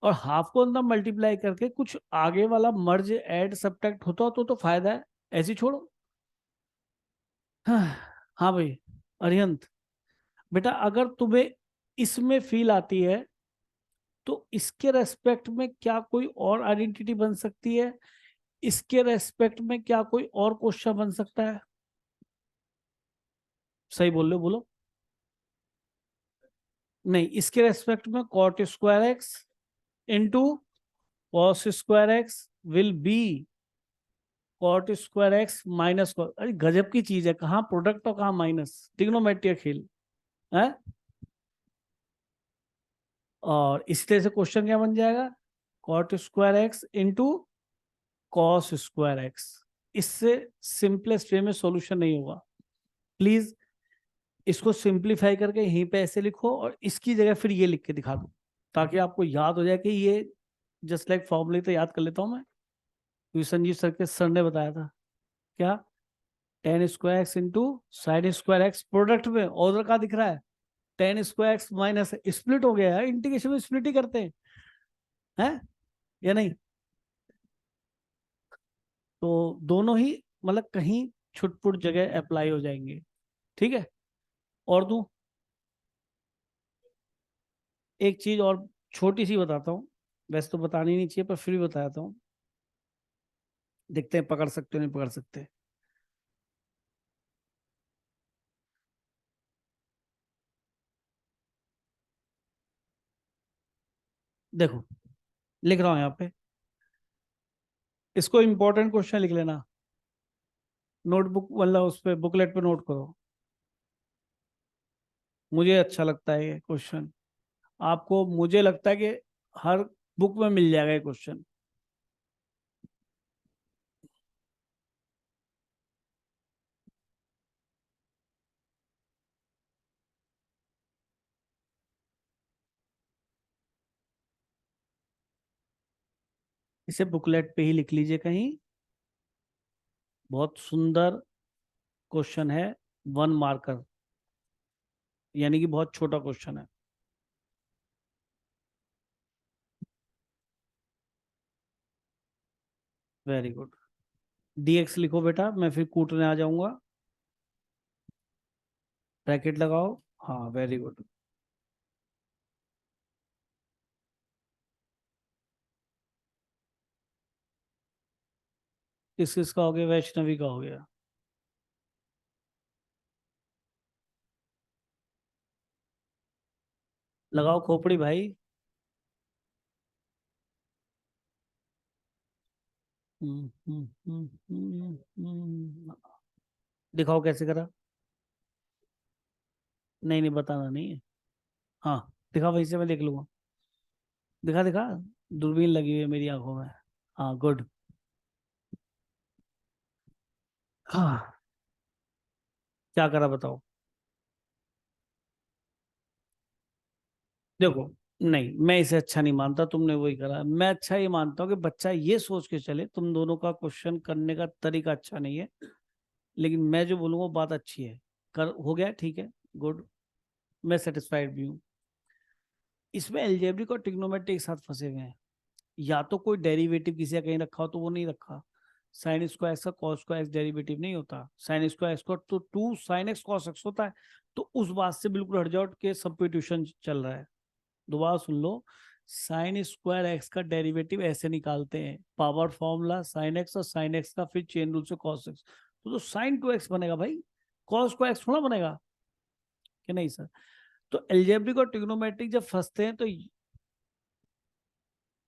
और हाफ को अंदर मल्टीप्लाई करके कुछ आगे वाला मर्ज ऐड सब्ट्रैक्ट होता हो तो फायदा है, ऐसे ही छोड़ो। हाँ, हाँ भाई अरिहंत, बेटा अगर तुम्हें इसमें फील आती है तो इसके रेस्पेक्ट में क्या कोई और आइडेंटिटी बन सकती है, इसके रेस्पेक्ट में क्या कोई और क्वेश्चन बन सकता है? सही बोल रहे हो, बोलो। नहीं, इसके रेस्पेक्ट में cot square X into cos square X will be cot square X minus cos. अरे गजब की चीज है, कहाँ प्रोडक्ट और कहाँ माइनस, ट्रिग्नोमेट्री खेल है। और इस तरह से क्वेश्चन क्या बन जाएगा, cot square X into cos square X. इससे सिंपलेस्ट वे में सॉल्यूशन नहीं होगा। प्लीज इसको सिंप्लीफाई करके यहीं पे ऐसे लिखो, और इसकी जगह फिर ये लिख के दिखा दो, ताकि आपको याद हो जाए कि ये जस्ट लाइक फॉर्मूले तो याद कर लेता हूं मैं, क्योंकि संजीव सर के सर ने बताया था। क्या, ten square X into sine square x, product में ऑर्डर का दिख रहा है, ten square X minus split हो गया है, इंटीग्रेशन में स्प्लिट ही करते हैं या नहीं? तो दोनों ही मतलब कहीं छुटपुट जगह अप्लाई हो जाएंगे, ठीक है। और दूं एक चीज और, छोटी सी बताता हूँ, वैसे तो बतानी नहीं चाहिए पर फिर भी बताता हूँ, देखते हैं पकड़ सकते हो नहीं पकड़ सकते। देखो, लिख रहा हूँ यहाँ पे, इसको इंपॉर्टेंट क्वेश्चन लिख लेना, नोटबुक मतलब उस पे बुकलेट पे नोट करो। मुझे अच्छा लगता है ये क्वेश्चन, आपको मुझे लगता है कि हर बुक में मिल जाएगा ये क्वेश्चन। इसे बुकलेट पे ही लिख लीजिए कहीं। बहुत सुंदर क्वेश्चन है, 1 मार्कर, यानी कि बहुत छोटा क्वेश्चन है। Very good. dx लिखो बेटा, मैं फिर कूटने आ जाऊंगा। ब्रैकेट लगाओ। हाँ, वेरी गुड। किस किस का हो गया? वैष्णवी का हो गया। लगाओ खोपड़ी भाई। दिखाओ कैसे करा। नहीं नहीं, बताना नहीं है। हाँ, दिखा, वहीं से मैं देख लूंगा। दिखा दिखा। दूरबीन लगी हुई है मेरी आंखों में। हाँ, गुड। हाँ, क्या करा बताओ। देखो, नहीं, मैं इसे अच्छा नहीं मानता, तुमने वही करा। मैं अच्छा ये मानता हूँ कि बच्चा ये सोच के चले, तुम दोनों का क्वेश्चन करने का तरीका अच्छा नहीं है, लेकिन मैं जो बोलूँगा वो बात अच्छी है। कर हो गया, ठीक है, गुड। मैं सेटिस्फाइड भी हूँ। इसमें एल्जेब्रिक और ट्रिग्नोमेट्री एक साथ फंसे हुए हैं। या तो कोई डेरिवेटिव किसी का कहीं रखा हो, तो वो नहीं रखा। साइन स्क्वायर एक्स का कॉस स्क्वायर एक्स डेरिवेटिव नहीं होता। साइन स्क्वायर एक्स का तो 2 साइन एक्स कॉस एक्स होता है। तो उस बात से बिल्कुल हट जाओ कि सब्स्टिट्यूशन चल रहा है। दोबारा सुन लो। साइन स्क्वायर एक्स का डेरिवेटिव ऐसे निकालते हैं, पावर फॉर्मूला साइन एक्स, और साइन एक्स का फिर चेन रूल से कॉस एक्स। तो साइन 2x बनेगा भाई, कॉस को एक्स थोड़ा बनेगा कि नहीं सर। तो एल्जेब्रिक और ट्रिग्नोमेट्रिक जब फंसते हैं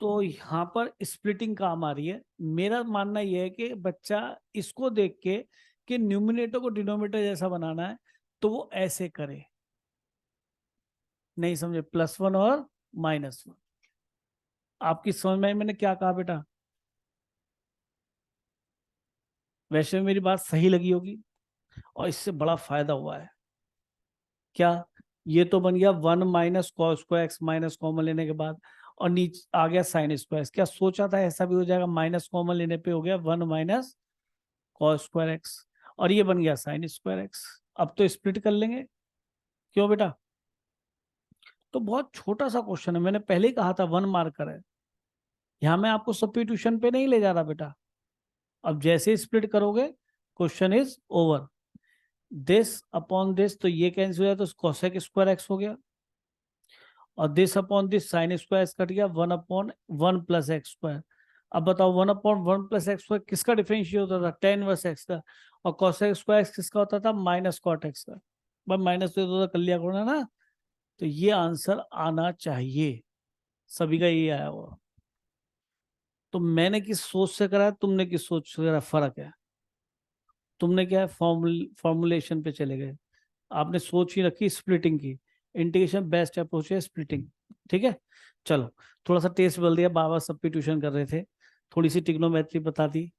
तो यहाँ पर स्प्लिटिंग काम आ रही है। मेरा मानना यह है कि बच्चा इसको देख के कि न्यूमिनेटर को डिनोमिनेटर जैसा बनाना है, तो वो ऐसे करे। नहीं समझे? +1 और -1। आपकी समझ में आई मैंने क्या कहा बेटा? वैसे मेरी बात सही लगी होगी, और इससे बड़ा फायदा हुआ है। क्या? ये तो बन गया 1 minus cos square X, minus common लेने के बाद, और नीचे आ गया साइन स्क्वायर। क्या सोचा था ऐसा भी हो जाएगा? माइनस कॉमन लेने पे हो गया 1 माइनस कॉस स्क्वायर एक्स, और ये बन गया साइन स्क्वायर एक्स। अब तो स्प्लिट कर लेंगे। क्यों बेटा? तो बहुत छोटा सा क्वेश्चन है, मैंने पहले ही कहा था 1 मार्कर है। यहाँ मैं आपको सब्स्टिट्यूशन पे नहीं ले जा रहा बेटा। अब जैसे ही स्प्लिट करोगे, question is over. This upon this, तो ये कैंसिल हो जाए, तो कोसेक स्क्वायर एक्स हो गया, और this upon this sine square cut गया, 1/1 + x²। अब बताओ, 1/1 + x² किसका डिफरेंशिएट होता था? टेन वर्स एक्स का। और कोसेक स्क्वायर एक्स किसका होता था? माइनस कॉट एक्स का। बस माइनस तो कर लिया करो ना। तो ये आंसर आना चाहिए, सभी का ये आया हुआ। तो मैंने किस सोच से करा, तुमने किस सोच से करा, फर्क है। तुमने क्या है, फॉर्मुलेशन पे चले गए। आपने सोच ही रखी स्प्लिटिंग की। इंटीग्रेशन बेस्ट अप्रोच है स्प्लिटिंग। ठीक है, चलो। थोड़ा सा टेस्ट बदल दिया, बाबा सब्स्टिट्यूशन कर रहे थे, थोड़ी सी ट्रिग्नोमेट्री बता दी।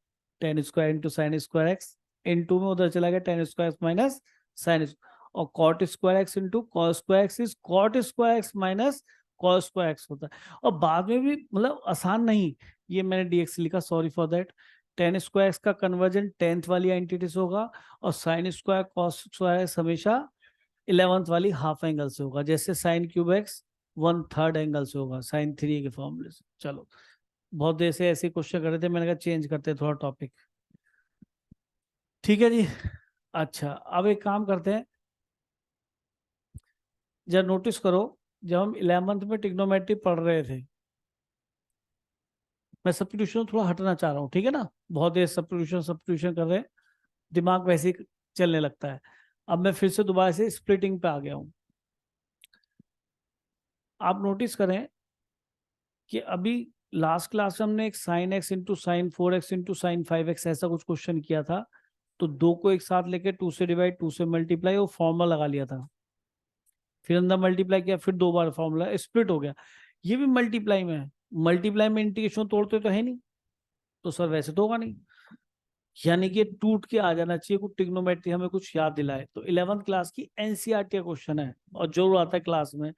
Ten square into sine square X, into में उधर चला गया ten square X minus sine, और cot square X into cos square X is cot square X minus cos square X होता है। और बाद में भी मतलब आसान नहीं, ये मैंने dx लिखा, sorry for that. Ten square x का कन्वर्जन टेंथ वाली एंटिटी से होगा, और sine square cos square x हमेशा 11th वाली हाफ एंगल से होगा, जैसे साइन क्यूब एक्स 1/3 एंगल से होगा, साइन 3 के फॉर्मूले से। चलो, बहुत देर से ऐसे क्वेश्चन कर रहे थे, मैंने कहा चेंज करते हैं थोड़ा टॉपिक। ठीक है जी। अच्छा, अब एक काम करते हैं, जब नोटिस करो, जब हम 11th में ट्रिग्नोमेट्री पढ़ रहे थे, मैं सब्स्टिट्यूशन थोड़ा हटना चाह रहा हूँ, ठीक है ना? बहुत देर सब्स्टिट्यूशन सब्स्टिट्यूशन कर रहे हैं, दिमाग वैसे ही चलने लगता है। अब मैं फिर से दोबारा से स्प्लिटिंग पे आ गया हूँ। आप नोटिस करें कि अभी लास्ट क्लास में हमने एक sine x into sine 4x into sine 5x ऐसा कुछ क्वेश्चन किया था। तो दो को एक साथ लेके 2 से डिवाइड, 2 से मल्टीप्लाई, वो फॉर्मूला लगा लिया था। फिर अंदर मल्टीप्लाई किया, फिर 2 बार फॉर्मूला स्प्लिट हो गया। ये भी मल्टीप्लाई में है। मल्टीप्लाई में इंटीग्रेशन तोड़ते तो है नहीं, तो सर वैसे तो होगा नहीं। यानी कि टूट के आ जाना चाहिए, कुछ ट्रिग्नोमेट्री हमें कुछ याद दिलाए। तो 11th क्लास की एनसीईआरटी का क्वेश्चन है, और जो आता है क्लास में,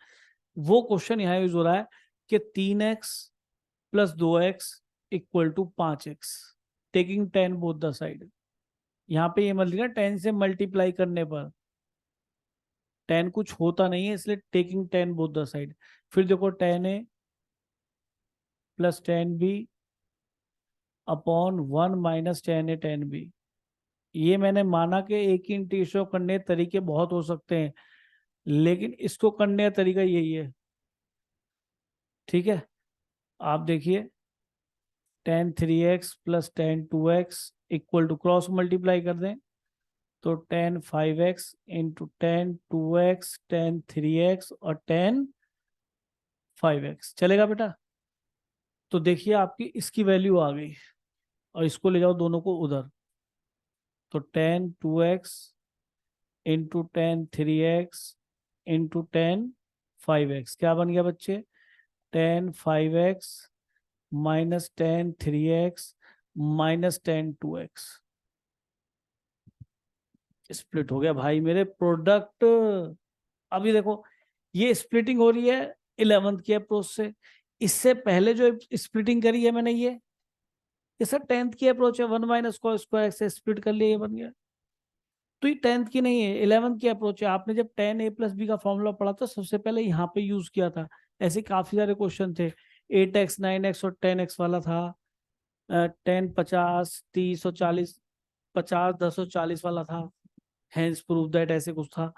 वो क्वेश्चन यहाँ यूज हो रहा है कि 3x + 2x equal to 5x, taking 10 both the side. यहाँ पे ये मत लिखना 10 से मल्टीप्लाई करने पर, 10 कुछ होता नहीं है, इसलिए टेकिंग 10 बोथ द साइड। फिर देखो 10a plus 10b upon 1 minus 10a 10b। ये मैंने माना कि एक ही इंटीग्रेशन करने के तरीके बहुत हो सकते हैं, लेकिन इसको करने का तरीका यही है। ठीक है, आप देखिए 10 3x plus 10 2x equal to, cross multiply कर दें तो 10 5x इंटू 10 2x 10 3x और 10 5x चलेगा बेटा। तो देखिए आपकी इसकी वैल्यू आ गई, और इसको ले जाओ दोनों को उधर, तो 10 2x into 10 3x into 10 5x क्या बन गया बच्चे, 10 5x minus 10 3x minus 10 2x। Split हो गया भाई मेरे प्रोडक्ट। अभी देखो ये स्प्लिटिंग हो रही है 11th की अप्रोच से। इससे पहले जो स्प्लिटिंग करी है मैंने, ये सर 10th की अप्रोच है, 1 माइनस को स्क्वायर से स्प्लिट कर लिया, ये बन गया। तो ये 10th की नहीं है, 11th की अप्रोच है। आपने जब 10a+b का फॉर्मूला पढ़ा था सबसे पहले यहाँ पे यूज किया था। ऐसे काफी सारे क्वेश्चन थे, 8x 9x और 10x वाला था, 10 50 30 और 40, 50 10 और 40 वाला था, हैंस प्रूव दैट, ऐसे कुछ था।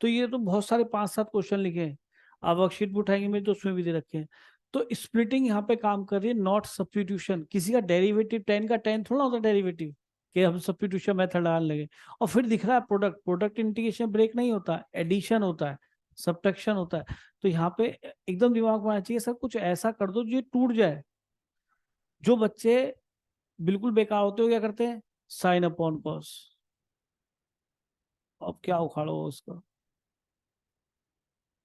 तो ये तो बहुत सारे 5 7 क्वेश्चन लिखे हैं, आप वर्कशीट भी उठाएंगे मेरे तो उसमें भी दे रखे हैं। तो स्प्लिटिंग यहाँ पे काम कर रही है, नॉट सब्स्टिट्यूशन। किसी का डेरिवेटिव 10 का 10 थोड़ा होता डेरिवेटिव कि हम सब्स्टिट्यूशन मेथड डाल लगे। और फिर दिख रहा है प्रोडक्ट, प्रोडक्ट इंटीग्रेशन ब्रेक नहीं होता, एडिशन होता है, सब्ट्रैक्शन होता है। तो यहाँ पे एकदम दिमाग में आना चाहिए सर कुछ ऐसा कर दो जो ये टूट जाए। जो बच्चे बिल्कुल बेकार होते हो क्या करते हैं, साइन अपॉन कॉस। अब क्या उखाड़ो उसका,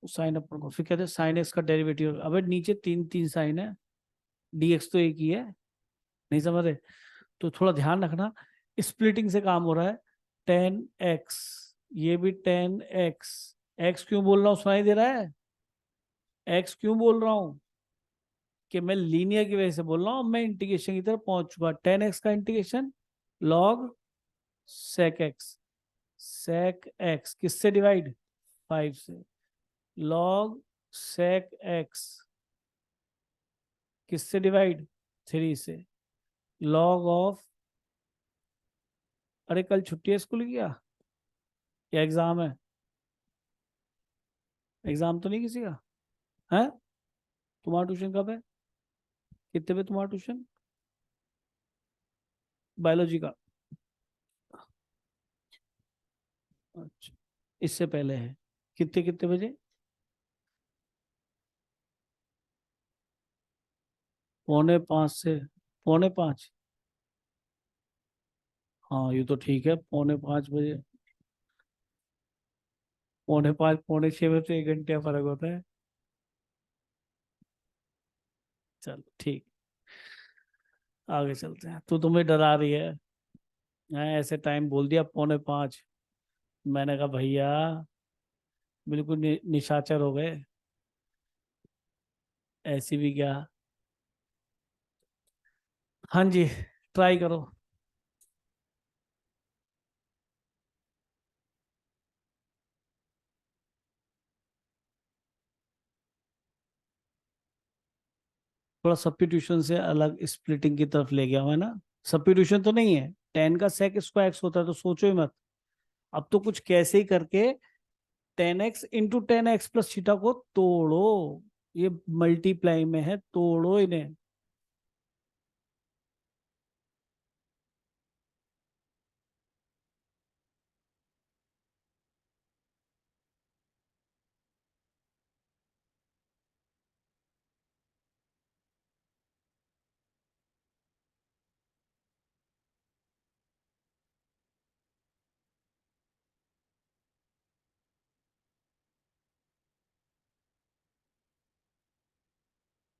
साइन अपॉन कॉस, फिर कहते हैं साइन एक्स का डेरिवेटिव। अबे नीचे तीन तीन साइन है, dx तो एक ही है, नहीं समझ रहे। तो थोड़ा ध्यान रखना, स्प्लिटिंग से काम हो रहा है। 10x, ये भी 10x, x क्यों बोल रहा हूँ सुनाई दे रहा है, x क्यों बोल रहा हूँ कि मैं लीनियर की वजह से बोल रहा हूँ। मैं इंटीग्रेशन की तरफ पहुंच चुका, 10x का integration log sec x, sec x किससे डिवाइड, 5 से, log sec x किससे डिवाइड, 3 से, log ऑफ, अरे कल छुट्टी है स्कूल की क्या एग्जाम है, एग्जाम तो नहीं किसी का है। तुम्हारा ट्यूशन कब है, कितने पे तुम्हारा ट्यूशन, बायोलॉजी का, अच्छा, इससे पहले है, कितने कितने बजे, 4:45 से 4:45। हाँ ये तो ठीक है, 4:45 बजे, 4:45 4:06 में तो 1 घंटे का फर्क होता है। चलो ठीक, आगे चलते हैं। तो तुम्हें डरा रही है, ऐसे टाइम बोल दिया 4:45। मैंने कहा भैया बिल्कुल निशाचर हो गए, ऐसी भी क्या। हाँ जी, ट्राई करो। थोड़ा सब्स्टिट्यूशन से अलग स्प्लिटिंग की तरफ ले गया हूं, है ना। सब्स्टिट्यूशन तो नहीं है, 10 का सेक इसको एक्स होता है तो सोचो ही मत। अब तो कुछ कैसे ही करके 10x into 10x plus theta को तोड़ो, ये मल्टीप्लाई में है, तोड़ो इन्हें।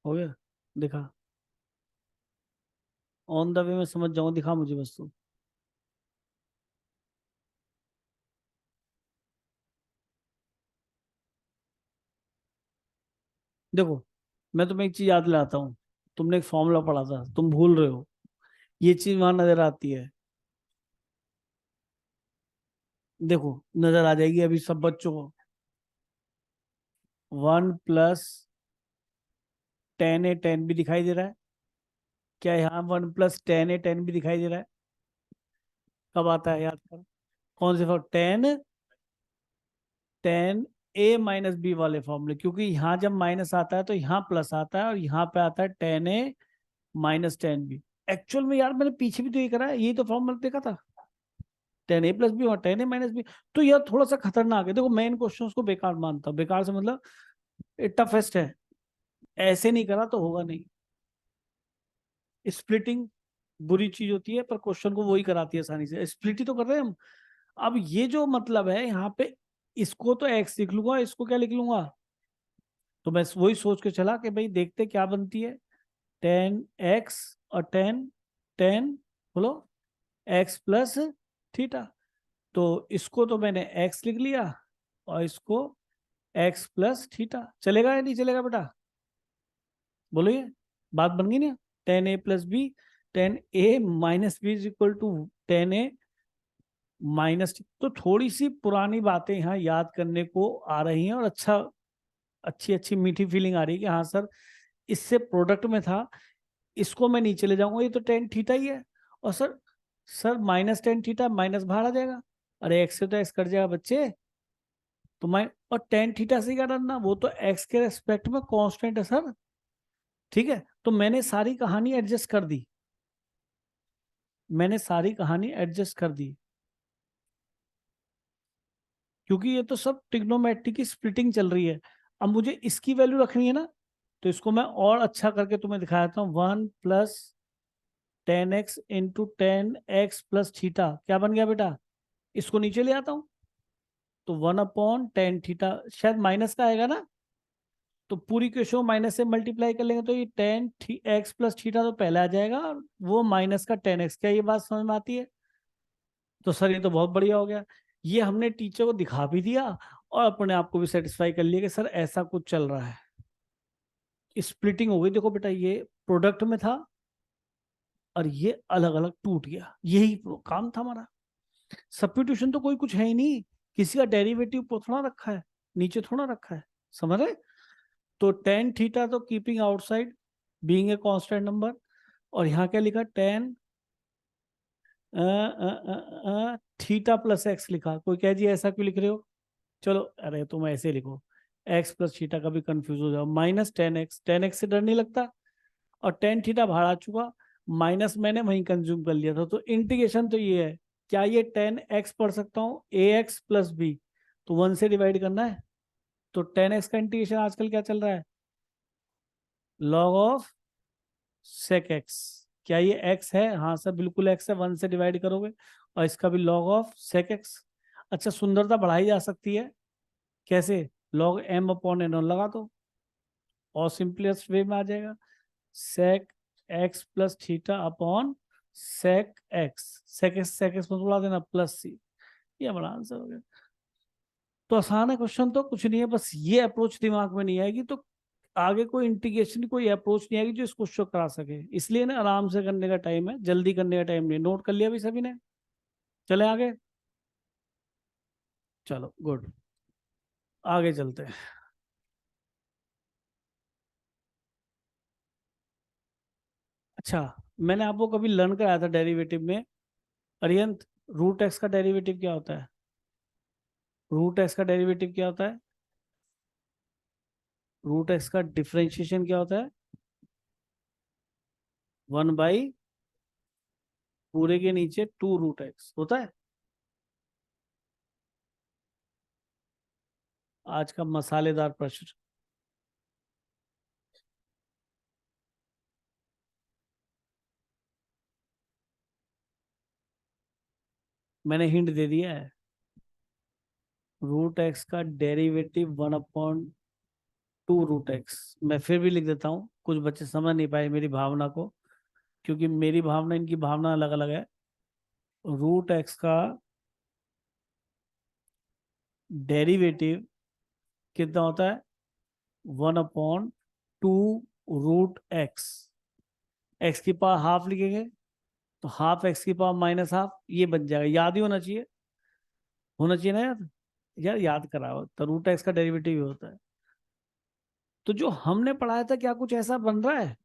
हो गया, दिखा, ऑन द वे में समझ जाऊं, दिखा मुझे बस तू। देखो मैं तुम्हें एक चीज याद दिलाता हूँ, तुमने एक फॉर्मूला पढ़ा था, तुम भूल रहे हो, ये चीज वहां नजर आती है। देखो नजर आ जाएगी अभी सब बच्चों को। 1 + 10a 10 भी दिखाई दे रहा है क्या? यहाँ 1 + 10a 10 भी दिखाई दे रहा है। कब आता है याद कर? कौन से फॉर्म? 10 a - b वाले फॉर्मूले, क्योंकि यहाँ जब माइनस आता है तो यहाँ प्लस आता है, और यहाँ पे आता है 10a - 10b। एक्चुअल में यार मैंने पीछे भी तो ये करा है, यही तो फॉर्मूला देखा था, 10a + b और 10a - b। तो यह थोड़ा सा खतरनाक है। देखो मैं इन क्वेश्चंस को बेकार मानता हूँ, बेकार से मतलब टफेस्ट है, ऐसे नहीं करा तो होगा नहीं। स्प्लिटिंग बुरी चीज होती है, पर क्वेश्चन को वही कराती है आसानी से, स्प्लिट ही तो कर रहे हैं हम। अब ये जो मतलब है यहाँ पे, इसको तो एक्स लिख लूंगा, इसको क्या लिख लूंगा? तो मैं वही सोच के चला कि भाई देखते क्या बनती है। 10x और 10 बोलो, x + थीटा। तो इसको तो मैंने x लिख लिया, और इसको x + थीटा। चलेगा या नहीं चलेगा बेटा? बोलो ये बात बन गई ना? 10a + b, 10a - b = 10a - तो थोड़ी सी पुरानी बातें यहाँ याद करने को आ रही हैं, और अच्छी अच्छी मीठी फीलिंग आ रही है कि हाँ सर, इससे प्रोडक्ट में था, इसको मैं नीचे ले जाऊंगा, ये तो 10 थीटा ही है। और सर, -10 थीटा माइनस बाहर आ जाएगा। अरे एक्स से तो एक्स कट जाएगा बच्चे। तो मैं, और 10 थीटा से क्या करना, वो तो एक्स के रेस्पेक्ट में कांस्टेंट है सर। ठीक है, तो मैंने सारी कहानी एडजस्ट कर दी, मैंने सारी कहानी एडजस्ट कर दी, क्योंकि ये तो सब ट्रिग्नोमेट्रिक की स्प्लिटिंग चल रही है। अब मुझे इसकी वैल्यू रखनी है ना, तो इसको मैं और अच्छा करके तुम्हें दिखा देता हूँ। 1 + 10x × 10x + थीटा क्या बन गया बेटा? इसको नीचे ले आता हूँ, तो 1/10 थीटा, शायद माइनस का आएगा ना, तो पूरी क्वेश्चन माइनस से मल्टीप्लाई कर लेंगे, तो ये 10x + थीटा तो पहले आ जाएगा, और वो माइनस का 10x। क्या ये बात समझ में आती है? तो सर ये तो बहुत बढ़िया हो गया, ये हमने टीचर को दिखा भी दिया, और अपने आप को भी सेटिस्फाई कर लिया कि सर ऐसा कुछ चल रहा है। स्प्लिटिंग हो गई। देखो बेटा, ये प्रोडक्ट में था, और ये अलग अलग टूट गया, यही काम था हमारा। सब्स्टिट्यूशन तो कोई कुछ है ही नहीं, किसी का डेरिवेटिव ऊपर थोड़ा रखा है, नीचे थोड़ा रखा है, समझ रहे? तो 10 थीटा तो keeping outside, being a constant number. और यहाँ क्या लिखा? 10 थीटा + एक्स लिखा। कोई कह जी ऐसा क्यों लिख रहे हो? चलो अरे तुम ऐसे लिखो, x + थीटा का भी कंफ्यूज हो जाओ। -10x, 10x से डर नहीं लगता, और 10 थीटा बाहर आ चुका, माइनस मैंने वहीं कंज्यूम कर लिया था। तो इंटीग्रेशन तो ये है, क्या ये 10x पढ़ सकता हूँ ax + b? तो 1 से डिवाइड करना है। तो 10x का इंटीग्रेशन आजकल क्या चल रहा है? Log of sec X. क्या ये x है? हाँ सर बिल्कुल x है, 1 से डिवाइड करोगे, और इसका भी लॉग ऑफ सेक एक्स। अच्छा, सुंदरता बढ़ाई जा सकती है, कैसे? log m/n लगा दो, और सिंपलेस्ट वे में आ जाएगा, sec x + theta sec X. Sec X में उड़ा देना, +c। ये बड़ा आंसर हो गया। तो आसान है क्वेश्चन, तो कुछ नहीं है, बस ये अप्रोच दिमाग में नहीं आएगी तो आगे कोई इंटीग्रेशन कोई अप्रोच नहीं आएगी जो इसको शो करा सके। इसलिए ना आराम से करने का टाइम है, जल्दी करने का टाइम नहीं। नोट कर लिया भी सभी ने? चले आगे, चलो गुड, आगे चलते हैं। अच्छा, मैंने आपको कभी लर्न कराया था डेरिवेटिव में, अरियंत, रूट एक्स का डेरिवेटिव क्या होता है? रूट एक्स का डेरिवेटिव क्या होता है? रूट एक्स का डिफरेंशिएशन क्या होता है? 1/, पूरे के नीचे 2√x होता है। आज का मसालेदार प्रश्न। मैंने हिंट दे दिया है, रूट एक्स का डेरिवेटिव 1/2√x। मैं फिर भी लिख देता हूँ, कुछ बच्चे समझ नहीं पाए मेरी भावना को, क्योंकि मेरी भावना इनकी भावना अलग अलग है। रूट एक्स का डेरिवेटिव कितना होता है? 1/2√x। एक्स की पावर हाफ लिखेंगे तो हाफ एक्स की पावर माइनस हाफ, ये बन जाएगा। याद ही होना चाहिए, होना चाहिए ना यार। यार याद कराओ, तो रूट एक्स का डेरिवेटिव ही होता है। तो जो हमने पढ़ाया था क्या कुछ ऐसा बन रहा है?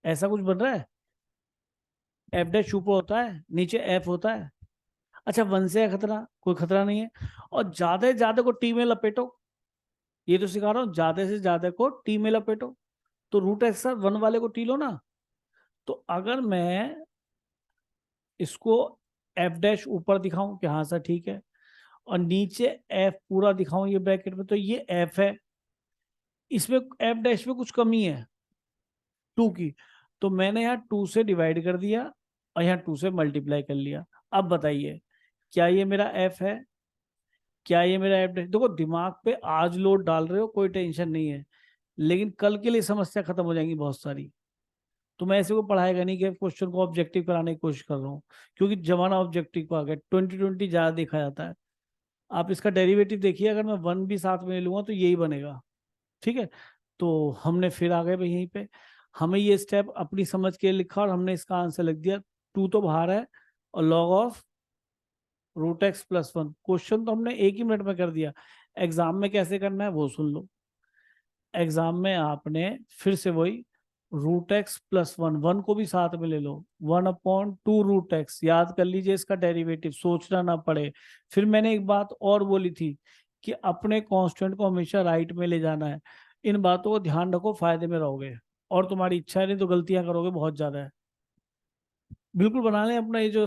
ऐसा कुछ बन रहा है? एफ डैश ऊपर होता है, नीचे एफ होता है। अच्छा, वन से है खतरा? कोई खतरा नहीं है। और ज्यादा से ज्यादा को टी में लपेटो, ये तो सिखा रहा हूँ, ज्यादा से ज्यादा को टी में लपेटो। तो रूट एक्स वन वाले को टी लो ना। तो अगर मैं इसको एफ डैश ऊपर दिखाऊं कि हाँ सर ठीक है, और नीचे एफ पूरा दिखाऊं ये ब्रैकेट में, तो ये एफ है। इसमें एफ डैश में कुछ कमी है, टू की। तो मैंने यहाँ टू से डिवाइड कर दिया और यहाँ टू से मल्टीप्लाई कर लिया। अब बताइए, क्या ये मेरा एफ है? क्या ये मेरा एफ डैश? देखो, दिमाग पे आज लोड डाल रहे हो, कोई टेंशन नहीं है, लेकिन कल के लिए समस्या खत्म हो जाएंगी बहुत सारी। तो मैं ऐसे को पढ़ाएगा नहीं कि क्वेश्चन को ऑब्जेक्टिव कराने की कोशिश कर रहा हूँ, क्योंकि जमाना ऑब्जेक्टिव को आ गया, 2020 ज्यादा देखा जाता है। आप इसका डेरिवेटिव देखिए, अगर मैं वन भी साथ में ले लूंगा तो यही बनेगा। ठीक है, तो हमने फिर आ गए भाई यहीं पे। हमें ये स्टेप अपनी समझ के लिखा और हमने इसका आंसर लिख दिया। टू तो बाहर है, और log of root X plus one. Question तो हमने एक ही मिनट में कर दिया। एग्जाम में कैसे करना है वो सुन लो। एग्जाम में आपने फिर से वही root X plus one, one को भी साथ में ले लो, one upon two root X, याद कर लीजिए इसका डेरिवेटिव, सोचना ना पड़े। फिर मैंने एक बात और बोली थी कि अपने कांस्टेंट को हमेशा राइट में ले जाना है। इन बातों को ध्यान रखो, फायदे में रहोगे। और तुम्हारी इच्छा है, नहीं तो गलतियां करोगे बहुत ज्यादा है। बिल्कुल बना लें अपना ये जो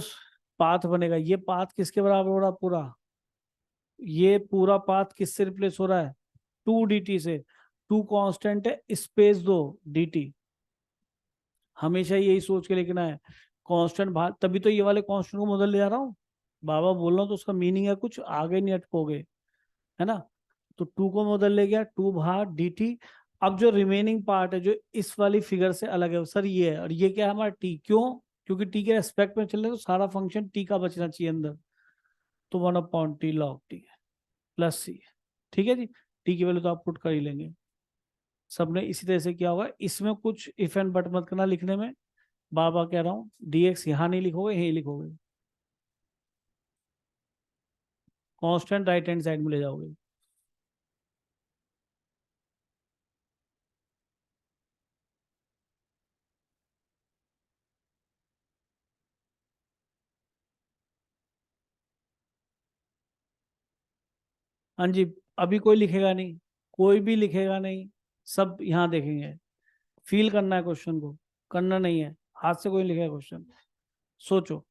पाथ बनेगा, ये पाथ किसके बराबर हो रहा पूरा? ये पूरा पाथ किससे रिप्लेस हो रहा है? टू डी टी से। टू कांस्टेंट है, स्पेस दो डी टी। हमेशा यही सोच के लिखना है। कांस्टेंट बाहर, तभी तो ये वाले कांस्टेंट को मॉडल ले जा रहा हूँ। बाबा बोल रहा हूँ तो उसका मीनिंग है कुछ, आगे नहीं अटकोगे, है ना। तो टू को मॉडल ले गया, टू बाहर डी टी। अब जो रिमेनिंग पार्ट है जो इस वाली फिगर से अलग है सर, ये है, और ये क्या है हमारा टी। क्यों? क्योंकि टी के रेस्पेक्ट में चल रहे हैं, तो सारा फंक्शन टी का बचना चाहिए अंदर। तो one upon T log T plus C. ठीक है जी, टी की वैल्यू तो आप पुट कर ही लेंगे। सबने इसी तरह से किया होगा। इसमें कुछ इफ एंड बट मत करना लिखने में, बार बार कह रहा हूँ। dx यहाँ नहीं लिखोगे, यहीं लिखोगे। कांस्टेंट राइट हैंड साइड में ले जाओगे। हाँ जी, अभी कोई लिखेगा नहीं, कोई भी लिखेगा नहीं, सब यहाँ देखेंगे। फील करना है क्वेश्चन को, करना नहीं है। हाथ से कोई लिखेगा क्वेश्चन? सोचो।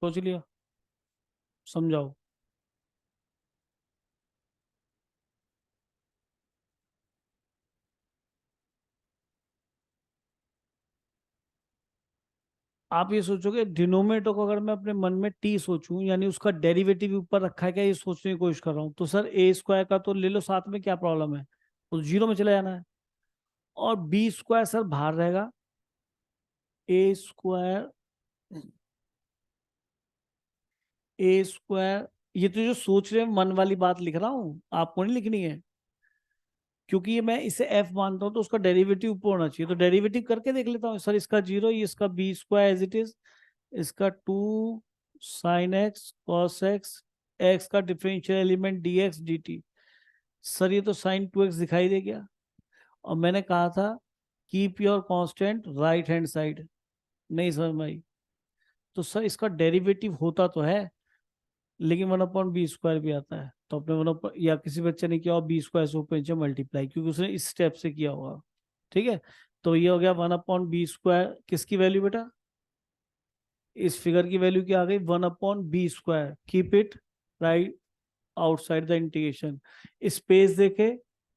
सोच लिया? समझाओ। आप ये सोचोगे डिनोमिनेटर को, अगर मैं अपने मन में टी सोचूं, यानी उसका डेरिवेटिव ऊपर रखा है क्या, ये सोचने की कोशिश कर रहा हूँ, तो सर ए स्क्वायर का तो ले लो साथ में, क्या प्रॉब्लम है? तो जीरो में चले जाना है। और बी स्क्वायर सर बाहर रहेगा। ए स्क्वायर, ए स्क्वायर, ये तो जो सोच रहे हैं मन वाली बात लिख रहा हूँ, आपको नहीं लिखनी है। क्योंकि ये मैं इसे एफ मानता हूँ, तो उसका डेरिवेटिव ऊपर होना चाहिए। तो डेरिवेटिव करके देख लेता हूँ सर, इसका जीरो, ये इसका B square as it is, इसका two sine X cos X, X का differential element D X D T. Sir ये तो साइन टू एक्स दिखाई दे गया। और मैंने कहा था keep your constant right hand side, नहीं समझ में आई? तो सर इसका डेरिवेटिव होता तो है, लेकिन वन अपॉन बी स्क्वायर भी आता है। तो अपने वन अपॉन, या किसी बच्चे ने किया हो बी स्क्वायर से ऊपर नीचे मल्टीप्लाई, क्योंकि उसने इस स्टेप से किया होगा। ठीक है, तो ये हो गया वन अपॉन बी स्क्वायर। किसकी वैल्यू बेटा? इस फिगर की वैल्यू क्या आ गई? One upon B square. Keep it right outside the integration, space देके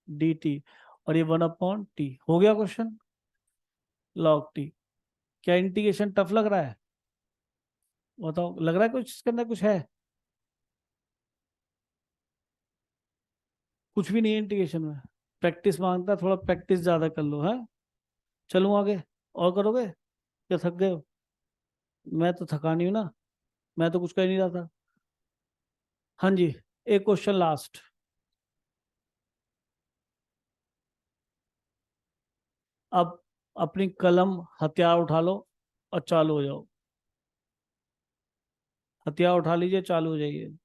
डी टी, और ये वन अपॉन टी। हो गया क्वेश्चन, लॉग टी। क्या इंटीग्रेशन टफ लग रहा है? बताओ, लग रहा है कुछ इसके अंदर कुछ है? कुछ भी नहीं है इंटीग्रेशन में। प्रैक्टिस मांगता है, थोड़ा प्रैक्टिस ज्यादा कर लो है। चलूं आगे? और करोगे या थक गए हो? मैं तो थका नहीं हूं ना। मैं तो कुछ कह नहीं रहा था। हाँ जी, एक क्वेश्चन लास्ट। अब अपनी कलम हथियार उठा लो और चालू हो जाओ। हथियार उठा लीजिए, चालू हो जाइए।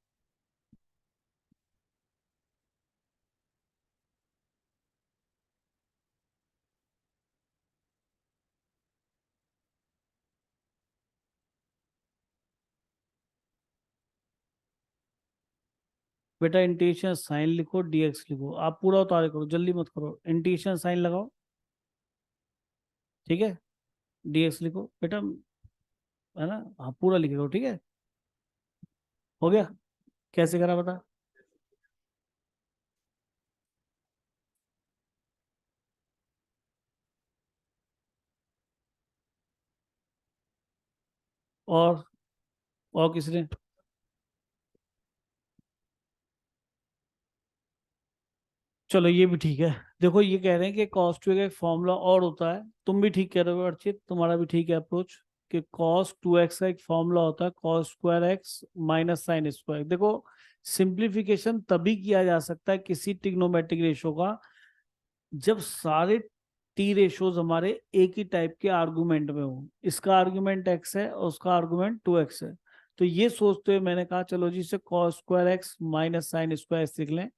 बेटा इंटीग्रेशन साइन लिखो, डीएक्स लिखो, आप पूरा उतारे करो, जल्दी मत करो, इंटीग्रेशन साइन लगाओ। ठीक है, डीएक्स लिखो बेटा, है ना? हाँ पूरा लिखेगा, ठीक है। हो गया? कैसे करा बता। और और किसने? चलो ये भी ठीक है। देखो ये कह रहे हैं कि cos टू का एक फॉर्मूला और होता है, तुम भी ठीक कह रहे हो अर्चित, तुम्हारा भी ठीक है अप्रोच, कि cos 2x का एक फॉर्मूला होता है cos square X minus sine square. देखो सिंप्लीफिकेशन तभी किया जा सकता है किसी ट्रिग्नोमेट्रिक रेशो का, जब सारे टी रेशोज हमारे एक ही टाइप के आर्गुमेंट में हो। इसका आर्गुमेंट एक्स है और उसका आर्गुमेंट 2x है। तो ये सोचते हुए मैंने कहा चलो जी, इसे cos square X minus sine square सीख लें।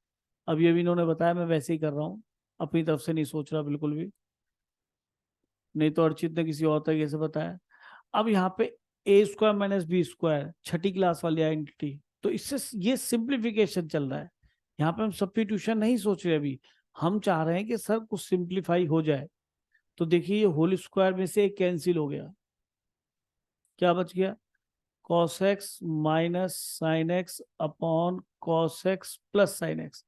अब ये भी इन्होंने बताया, मैं वैसे ही कर रहा हूँ, अपनी तरफ से नहीं सोच रहा बिल्कुल भी, नहीं तो अर्चित ने किसी और तरीके से बताया। अब यहाँ पे ए स्क्वायर माइनस बी स्क्वायर छठी क्लास वाली आइडेंटिटी, तो इससे ये सिंप्लीफिकेशन चल रहा है। यहाँ पे हम सब्स्टिट्यूशन नहीं सोच रहे अभी, हम चाह रहे हैं कि सर कुछ सिंप्लीफाई हो जाए। तो देखिए ये होल स्क्वायर में से एक कैंसिल हो गया, क्या बच गया? Cos x minus sine x upon cos x plus sine x.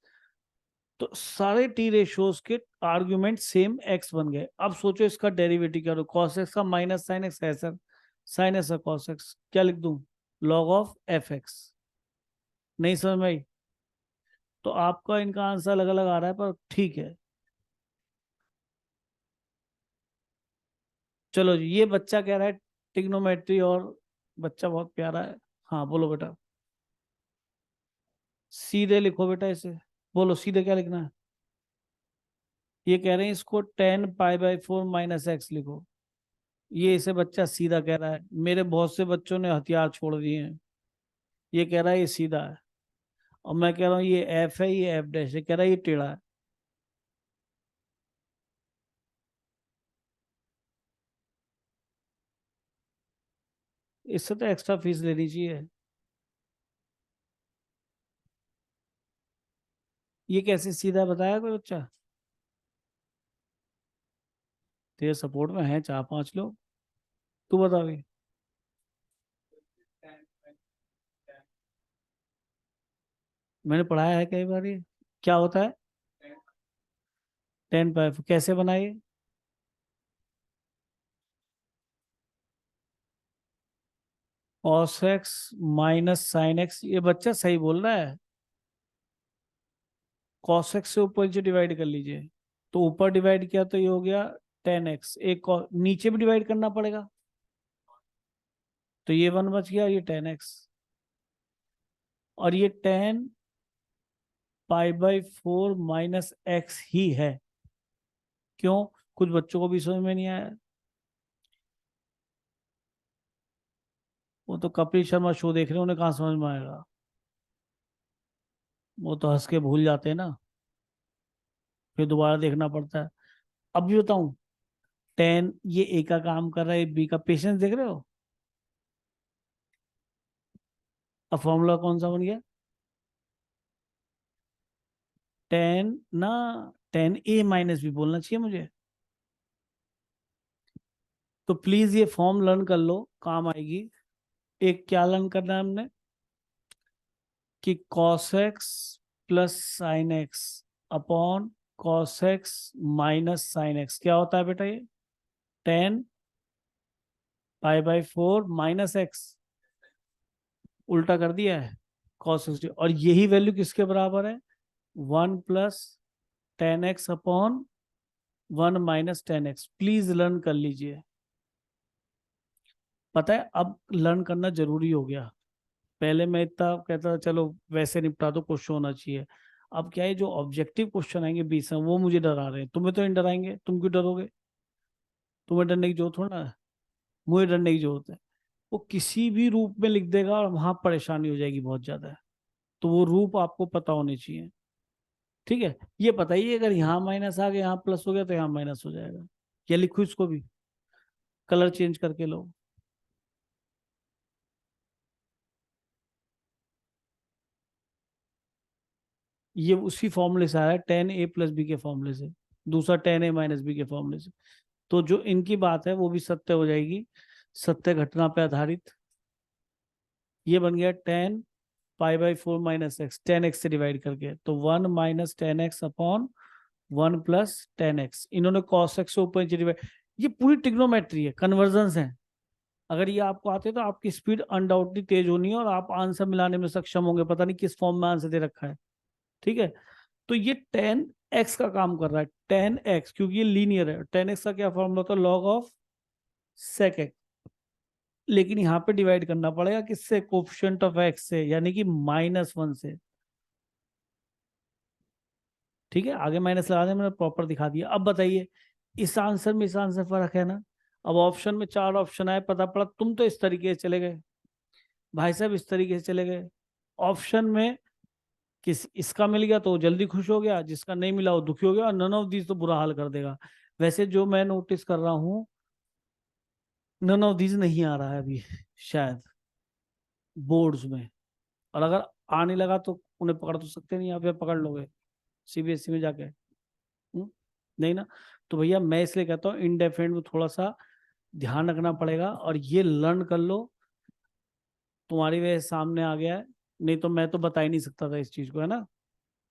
तो सारे टी रेशियोज के आर्ग्यूमेंट सेम एक्स बन गए। अब सोचो इसका डेरिवेटिव क्या, कॉस एक्स का माइनस साइन एक्स है सर, साइन एक्स का कॉस एक्स, क्या लिख दूं? Log of F x. नहीं समझ में आई? तो आपका इनका आंसर अलग अलग आ रहा है, पर ठीक है। चलो जी, ये बच्चा कह रहा है टिग्नोमेट्री, और बच्चा बहुत प्यारा है। हाँ बोलो बेटा। सीधे लिखो बेटा इसे, बोलो सीधे क्या लिखना है। ये कह रहे हैं इसको 10 पाई बाई 4 माइनस एक्स लिखो। ये इसे बच्चा सीधा कह रहा है, मेरे बहुत से बच्चों ने हथियार छोड़ दिए हैं। ये कह रहा है ये सीधा है, और मैं कह रहा हूँ ये एफ है, ये एफ डैश है, कह रहा है ये टेढ़ा है। इससे तो एक्स्ट्रा फीस लेनी चाहिए। ये कैसे सीधा बताया कोई बच्चा? तेरे सपोर्ट में है 4 5 लोग, तू बता भी। मैंने पढ़ाया है कई बार ये, क्या होता है? 10 पाई, कैसे बनाइए? Cos x minus sine x, ये बच्चा सही बोल रहा है। कॉस एक्स से ऊपर नीचे डिवाइड कर लीजिए, तो ऊपर डिवाइड किया तो ये हो गया 10x, एक नीचे भी डिवाइड करना पड़ेगा, तो ये 1 बच गया, ये 10x। और ये 10 पाई बाई 4 माइनस एक्स ही है। क्यों? कुछ बच्चों को भी समझ में नहीं आया। वो तो कपिल शर्मा शो देख रहे हैं, उन्हें कहाँ समझ में आएगा, वो तो हंस के भूल जाते हैं ना, फिर दोबारा देखना पड़ता है। अब भी बताऊं, 10 ये ए का काम कर रहा है, बी का, पेशेंस देख रहे हो? अब फॉर्मूला कौन सा बन गया? 10 ना, 10a माइनस बी बोलना चाहिए मुझे। तो प्लीज ये फॉर्म लर्न कर लो, काम आएगी। एक क्या लर्न करना है हमने, कि cos x plus sine x upon cos x minus sine x क्या होता है बेटा? ये 10 पाई बाई 4 माइनस एक्स, उल्टा कर दिया है, cos एक्स, और यही वैल्यू किसके बराबर है? 1 plus 10x upon 1 minus 10x। Please learn कर लीजिए। पता है अब लर्न करना जरूरी हो गया। पहले मैं इतना कहता था चलो वैसे निपटा दो, क्वेश्चन होना चाहिए। अब क्या है, जो ऑब्जेक्टिव क्वेश्चन आएंगे 20 में, वो मुझे डरा रहे हैं। तुम्हें तो नहीं डराएंगे, तुम क्यों डरोगे? तुम्हें डरने की जरूरत थोड़ा है, मुझे डरने की जरूरत है। वो किसी भी रूप में लिख देगा और वहां परेशानी हो जाएगी बहुत ज्यादा। तो वो रूप आपको पता होने चाहिए। ठीक है, ये बताइए अगर यहाँ माइनस आ गया, यहाँ प्लस हो गया, तो यहाँ माइनस हो जाएगा। या लिखो इसको भी, कलर चेंज करके लो। ये उसी फॉर्मूले से आया है, 10a+b के फॉर्मूले से। दूसरा 10a-b के फॉर्मूले से। तो जो इनकी बात है वो भी सत्य हो जाएगी, सत्य घटना पे आधारित। ये बन गया 10 π/4 - x, 10x से डिवाइड करके, तो 1 - 10x अपॉन 1 + 10x। इन्होंने cos x से ऊपर नीचे डिवाइड। ये पूरी ट्रिग्नोमेट्री है, कन्वर्जन है। अगर ये आपको आते तो आपकी स्पीड अनडाउटली तेज होनी है और आप आंसर मिलाने में सक्षम होंगे। पता नहीं किस फॉर्म में आंसर दे रखा है। ठीक है, तो ये 10x का काम कर रहा है। 10x क्योंकि ये लीनियर है। 10x का क्या फॉर्मूला होता है? Log of sec X. लेकिन यहाँ पे डिवाइड करना पड़ेगा किससे? कोफिशिएंट ऑफ एक्स से, यानी कि -1 से। ठीक है, आगे माइनस लगा दें, मैंने प्रॉपर दिखा दिया। अब बताइए, इस आंसर में इस आंसर फर्क है ना। अब ऑप्शन में 4 ऑप्शन आए, पता पड़ा तुम तो इस तरीके से चले गए, भाई साहब इस तरीके से चले गए। ऑप्शन में किस इसका मिल गया तो वो जल्दी खुश हो गया, जिसका नहीं मिला वो दुखी हो गया, और नन ऑफ दीज तो बुरा हाल कर देगा। वैसे जो मैं नोटिस कर रहा हूँ, नन ऑफ दीज नहीं आ रहा है अभी शायद बोर्ड्स में। और अगर आने लगा तो उन्हें पकड़ तो सकते नहीं, आप या पकड़ लोगे सीबीएसई में जाके? नहीं ना। तो भैया मैं इसलिए कहता हूँ इनडेफिनेट में थोड़ा सा ध्यान रखना पड़ेगा, और ये लर्न कर लो। तुम्हारी वजह से सामने आ गया है, नहीं तो मैं तो बता ही नहीं सकता था इस चीज को, है ना।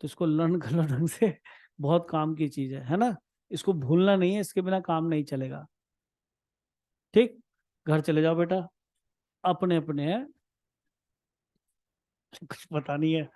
तो इसको लर्न कर लो ढंग से। बहुत काम की चीज है ना। इसको भूलना नहीं है, इसके बिना काम नहीं चलेगा। ठीक, घर चले जाओ बेटा, अपने अपने हैं। कुछ पता नहीं है।